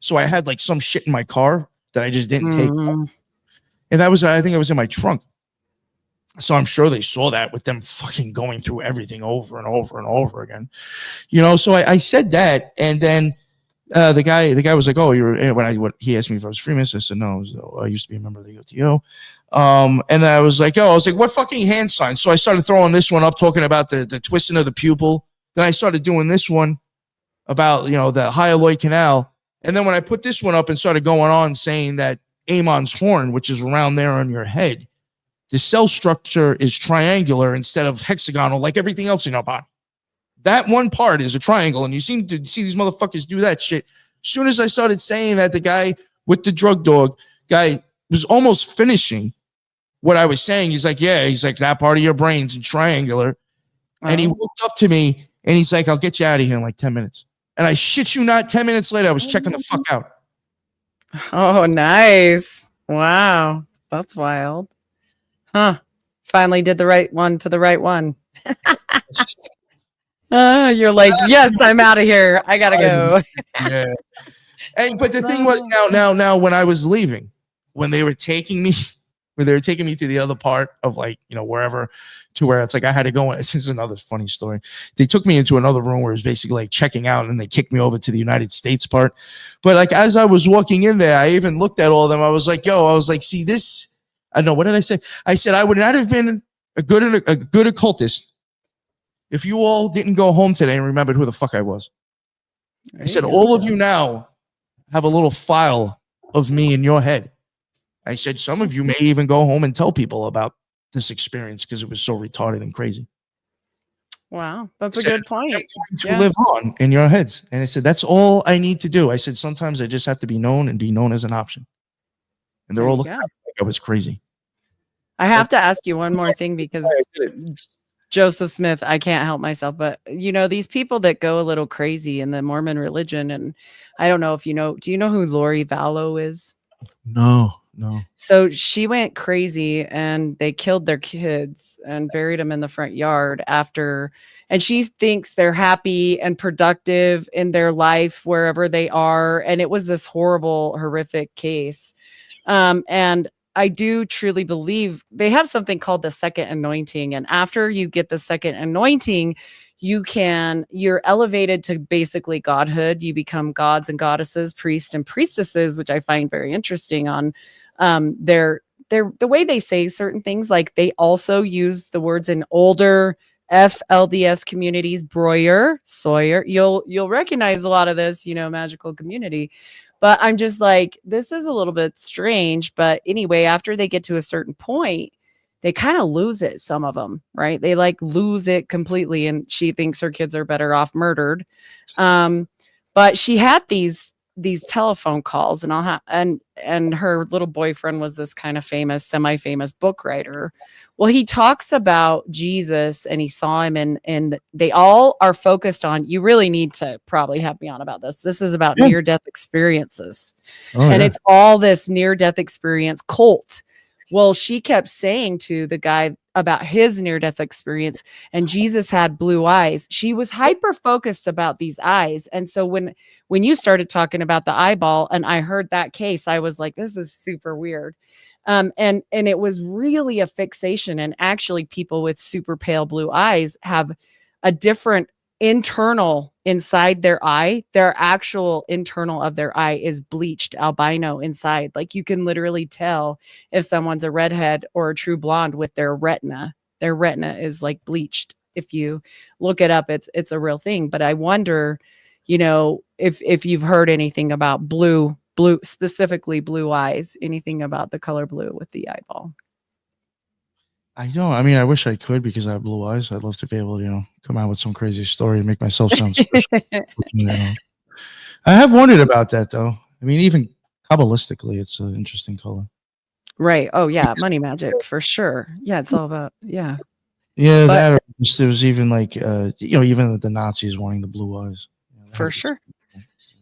So I had like some shit in my car that I just didn't take. And I think I was in my trunk. So I'm sure they saw that with them fucking going through everything over and over and over again. So I said that. And then the guy was like, oh, he asked me if I was Freemason. I said, no, I used to be a member of the OTO. And then I was like, what fucking hand sign? So I started throwing this one up, talking about the twisting of the pupil. Then I started doing this one about, the hyaloid canal. And then when I put this one up and started going on saying that Amon's horn, which is around there on your head, the cell structure is triangular instead of hexagonal like everything else in our body. That one part is a triangle, and you seem to see these motherfuckers do that shit. As soon as I started saying that, the guy with the drug dog guy was almost finishing what I was saying. He's like, yeah, that part of your brain's in triangular. And he walked up to me, and he's like, I'll get you out of here in like 10 minutes. And I shit you not, 10 minutes later, I was checking the fuck out. Oh, nice. Wow. That's wild. Huh. Finally did the right one to the right one. You're like, yes, I'm out of here. I gotta go. Yeah. But the thing was now when I was leaving, when they were taking me to the other part of like, wherever, to where it's like I had to go. This is another funny story. They took me into another room where it was basically like checking out, and then they kicked me over to the United States part. But like as I was walking in there, I even looked at all of them. I was like, see this? I don't know. What did I say? I said I would not have been a good occultist if you all didn't go home today and remembered who the fuck I was. I said, all of you now have a little file of me in your head. I said, some of you may even go home and tell people about this experience because it was so retarded and crazy. Wow, that's a good point. I'm going to live on in your heads. And I said, that's all I need to do. I said, sometimes I just have to be known and be known as an option. And they're all looking at me like I was crazy. I have to ask you one more thing because Joseph Smith, I can't help myself, but these people that go a little crazy in the Mormon religion, and I don't know if do you know who Lori Vallow is? No. So she went crazy and they killed their kids and buried them in the front yard after, and she thinks they're happy and productive in their life wherever they are. And it was this horrible, horrific case. And I do truly believe they have something called the second anointing. And after you get the second anointing, you're elevated to basically godhood. You become gods and goddesses, priests and priestesses, which I find very interesting on the way they say certain things. Like they also use the words in older FLDS communities, Breuer, Sawyer. You'll recognize a lot of this, magical community. But I'm just like, this is a little bit strange. But anyway, after they get to a certain point, they kind of lose it, some of them, right? They like lose it completely. And she thinks her kids are better off murdered. But she had these telephone calls, and and her little boyfriend was this kind of famous, semi-famous book writer. Well, he talks about Jesus, and he saw him, and they all are focused on, you really need to probably have me on about this. This is about Yeah. near-death experiences. Oh, And yeah. it's all this near-death experience cult. Well, she kept saying to the guy about his near-death experience, and Jesus had blue eyes. She was hyper-focused about these eyes. And so when you started talking about the eyeball and I heard that case, I was like, this is super weird. And it was really a fixation. And actually, people with super pale blue eyes have a different internal inside their eye. Their actual internal of their eye is bleached albino inside. Like, you can literally tell if someone's a redhead or a true blonde with their retina. Their retina is like bleached. If you look it up, it's a real thing. But I wonder, if you've heard anything about blue, specifically blue eyes, anything about the color blue with the eyeball. I don't. I mean, I wish I could, because I have blue eyes. I'd love to be able to, come out with some crazy story and make myself sound special. I have wondered about that, though. I mean, even Kabbalistically, it's an interesting color. Right. Oh, yeah. Money magic for sure. Yeah. It's all about, yeah. Yeah, that, or there was even like, even the Nazis wanting the blue eyes. For sure.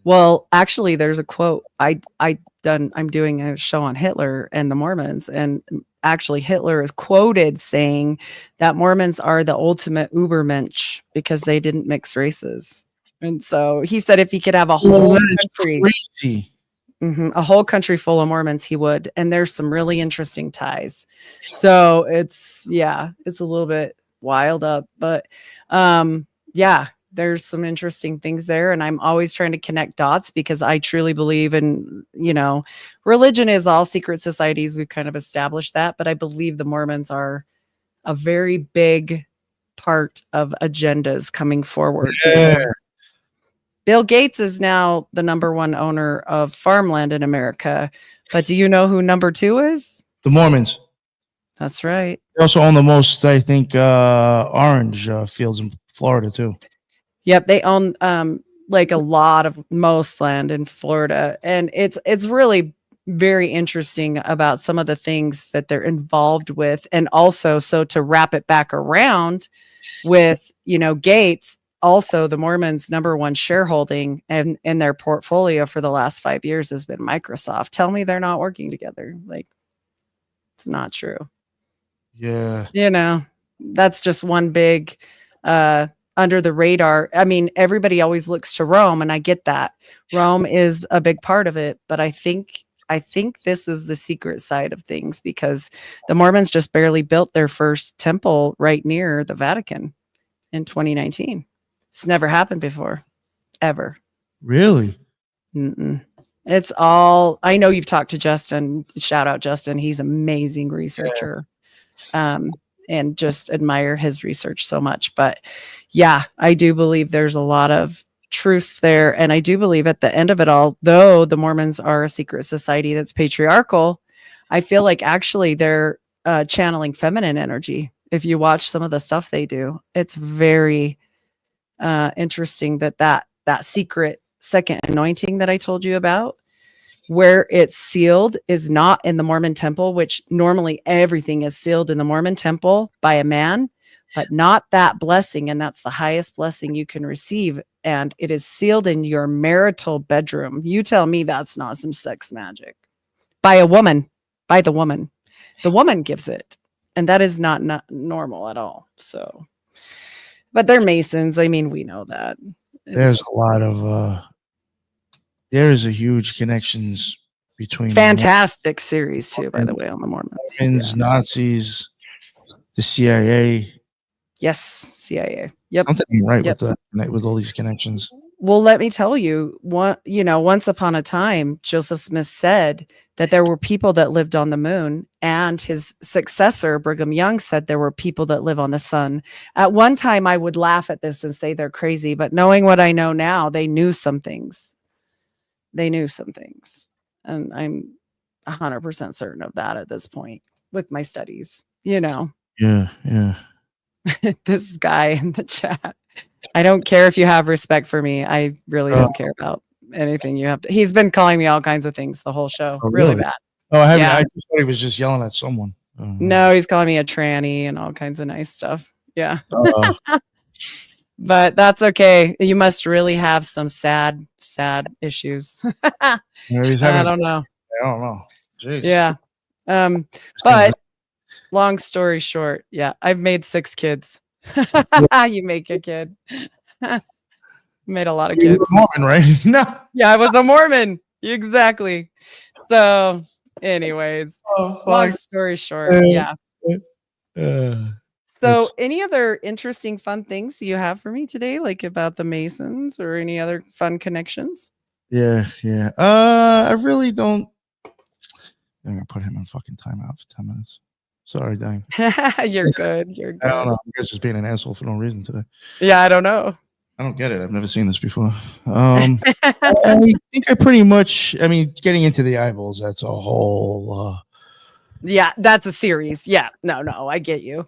Well, actually, there's a quote. I'm doing a show on Hitler and the Mormons, and actually Hitler is quoted saying that Mormons are the ultimate Ubermensch because they didn't mix races. And so he said if he could have a whole country, crazy. A whole country full of Mormons, he would. And there's some really interesting ties. So it's a little bit wild up, but there's some interesting things there. And I'm always trying to connect dots because I truly believe in, religion is all secret societies. We've kind of established that, but I believe the Mormons are a very big part of agendas coming forward. Yeah. Bill Gates is now the number one owner of farmland in America. But do you know who number two is? The Mormons. That's right. They also own the most, I think, orange fields in Florida, too. Yep. They own like a lot of most land in Florida. And it's really very interesting about some of the things that they're involved with. And also, so to wrap it back around with, Gates, also the Mormons' number one shareholding and in their portfolio for the last 5 years has been Microsoft. Tell me they're not working together. Like, it's not true. Yeah. That's just one big under the radar. I mean, everybody always looks to Rome, and I get that. Rome is a big part of it, but I think this is the secret side of things, because the Mormons just barely built their first temple right near the Vatican in 2019. It's never happened before, ever. Really? Mm-mm. It's all, I know you've talked to Justin. Shout out Justin. He's an amazing researcher. And just admire his research so much. But yeah, I do believe there's a lot of truths there. And I do believe at the end of it all, though the Mormons are a secret society that's patriarchal, I feel like actually they're channeling feminine energy. If you watch some of the stuff they do, it's very interesting that secret second anointing that I told you about, where it's sealed, is not in the Mormon temple, which normally everything is sealed in the Mormon temple by a man, but not that blessing. And that's the highest blessing you can receive. And it is sealed in your marital bedroom. You tell me that's not some sex magic by a woman, by the woman. The woman gives it. And that is not normal at all. So, but they're Masons. I mean, we know that. There's a lot of there's a huge connections between fantastic series too, by the way, on the Mormons. Nazis, the CIA. Yes, CIA. Yep. Something right with that, with all these connections. Well, let me tell you, once upon a time, Joseph Smith said that there were people that lived on the moon, and his successor, Brigham Young, said there were people that live on the sun. At one time, I would laugh at this and say they're crazy, but knowing what I know now, they knew some things. they knew some things. And I'm 100% certain of that at this point with my studies, you know. Yeah. This guy in the chat. I don't care if you have respect for me. I really don't care about anything you have to. He's been calling me all kinds of things the whole show. Oh, really really? bad. Oh, I haven't. Yeah. I just thought he was just yelling at someone. No, he's calling me a tranny and all kinds of nice stuff. Yeah. But that's okay. You must really have some sad issues. I don't know. I don't know. Jeez. Yeah. But long story short, yeah, I've made 6 kids. You make a kid. Made a lot of kids. You were Mormon, right? No. Yeah, I was a Mormon. Exactly. So, anyways, long story short, yeah. So, any other interesting, fun things you have for me today, like about the Masons or any other fun connections? Yeah. I really don't. I'm gonna put him on fucking timeout for 10 minutes. Sorry, Dang. You're good. You're good. I don't know. You guys just being an asshole for no reason today. Yeah, I don't know. I don't get it. I've never seen this before. I think I pretty much. I mean, getting into the eyeballs. That's a whole. Yeah, that's a series. Yeah, no, I get you.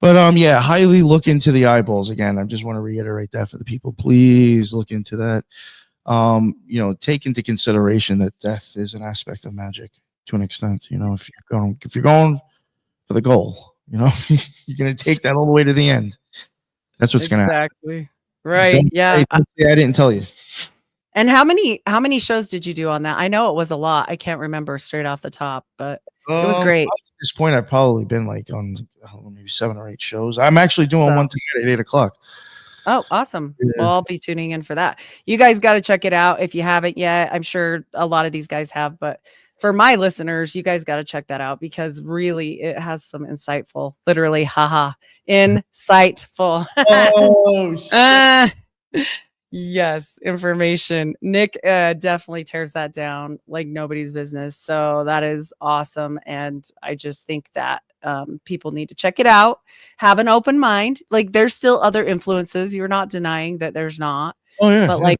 But yeah, highly look into the eyeballs again. I just want to reiterate that for the people. Please look into that. Take into consideration that death is an aspect of magic to an extent. If you're going for the goal, you're gonna take that all the way to the end. That's what's gonna happen. Exactly. Right. Yeah. I didn't tell you. And how many shows did you do on that? I know it was a lot. I can't remember straight off the top, but it was great. At this point, I've probably been like on maybe 7 or 8 shows. I'm actually doing one tonight at 8 o'clock. Oh, awesome. Yeah. Well, I'll be tuning in for that. You guys got to check it out if you haven't yet. I'm sure a lot of these guys have, but for my listeners, you guys got to check that out because really it has some insightful, literally, insightful. Yes, information. Nick definitely tears that down like nobody's business. So that is awesome. And I just think that people need to check it out. Have an open mind. Like there's still other influences. You're not denying that there's not. Oh, yeah. But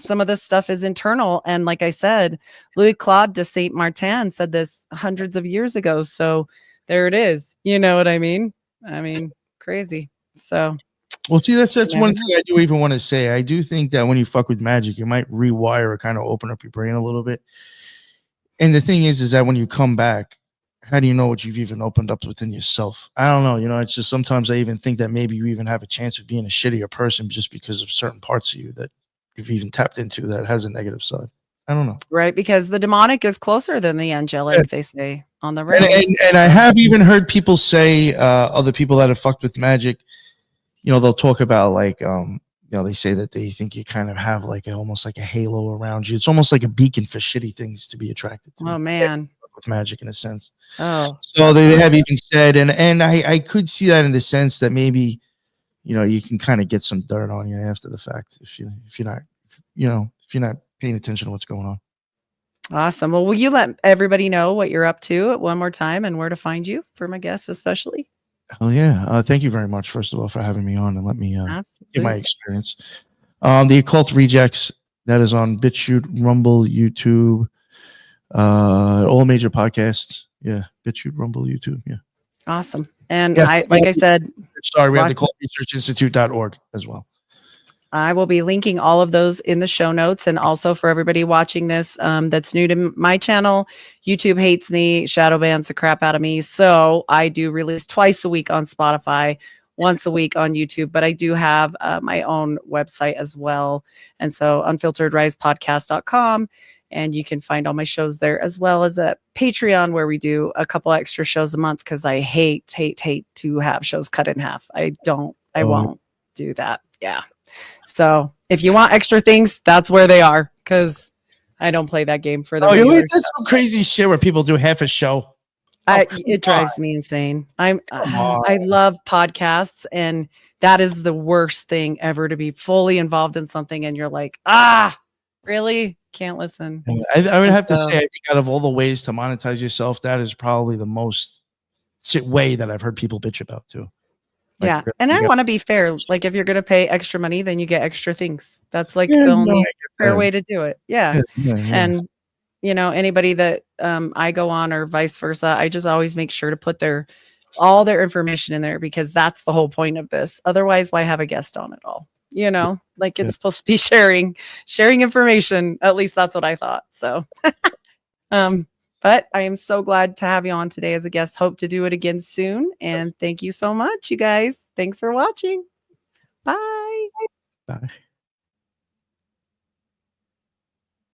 some of this stuff is internal. And like I said, Louis Claude de Saint Martin said this hundreds of years ago. So there it is. You know what I mean? Crazy. So. Well, see, that's one thing I do even want to say. I do think that when you fuck with magic, you might rewire or kind of open up your brain a little bit. And the thing is that when you come back, how do you know what you've even opened up within yourself? I don't know. It's just sometimes I even think that maybe you even have a chance of being a shittier person just because of certain parts of you that you've even tapped into that has a negative side. I don't know. Right, because the demonic is closer than the angelic, they say on the radio. And I have even heard people say, other people that have fucked with magic, they'll talk about they say that they think you kind of have almost like a halo around you. It's almost like a beacon for shitty things to be attracted to. Oh man. With magic in a sense. Oh. So they have even said, and I could see that in the sense that maybe, you can kind of get some dirt on you after the fact if you're not paying attention to what's going on. Awesome. Well, will you let everybody know what you're up to one more time and where to find you for my guests especially? Oh yeah. Thank you very much, first of all, for having me on and let me give my experience. The Occult Rejects, that is on BitChute, Rumble, YouTube, all major podcasts. Yeah, BitChute, Rumble, YouTube. Yeah. Awesome. And I said, we have the occultresearchinstitute.org as well. I will be linking all of those in the show notes. And also for everybody watching this that's new to my channel, YouTube hates me, shadow bans the crap out of me. So I do release twice a week on Spotify, once a week on YouTube, but I do have my own website as well. And so unfilteredrisepodcast.com. And you can find all my shows there, as well as a Patreon where we do a couple extra shows a month because I hate to have shows cut in half. I won't do that. Yeah. So if you want extra things, that's where they are because I don't play that game for the that's some crazy shit where people do half a show. It drives me insane. I love podcasts, and that is the worst thing ever, to be fully involved in something and you're like, really? Can't listen. I would have to say, I think out of all the ways to monetize yourself, that is probably the most way that I've heard people bitch about too. Like, Yeah. And I want to be fair. Like if you're going to pay extra money, then you get extra things. That's like the no, I only get fair that. way to do it. Yeah. Yeah. And anybody that I go on or vice versa, I just always make sure to put all their information in there because that's the whole point of this. Otherwise, why have a guest on at all? Like it's supposed to be sharing information. At least that's what I thought. So, but I am so glad to have you on today as a guest. Hope to do it again soon. And thank you so much, you guys. Thanks for watching. Bye. Bye.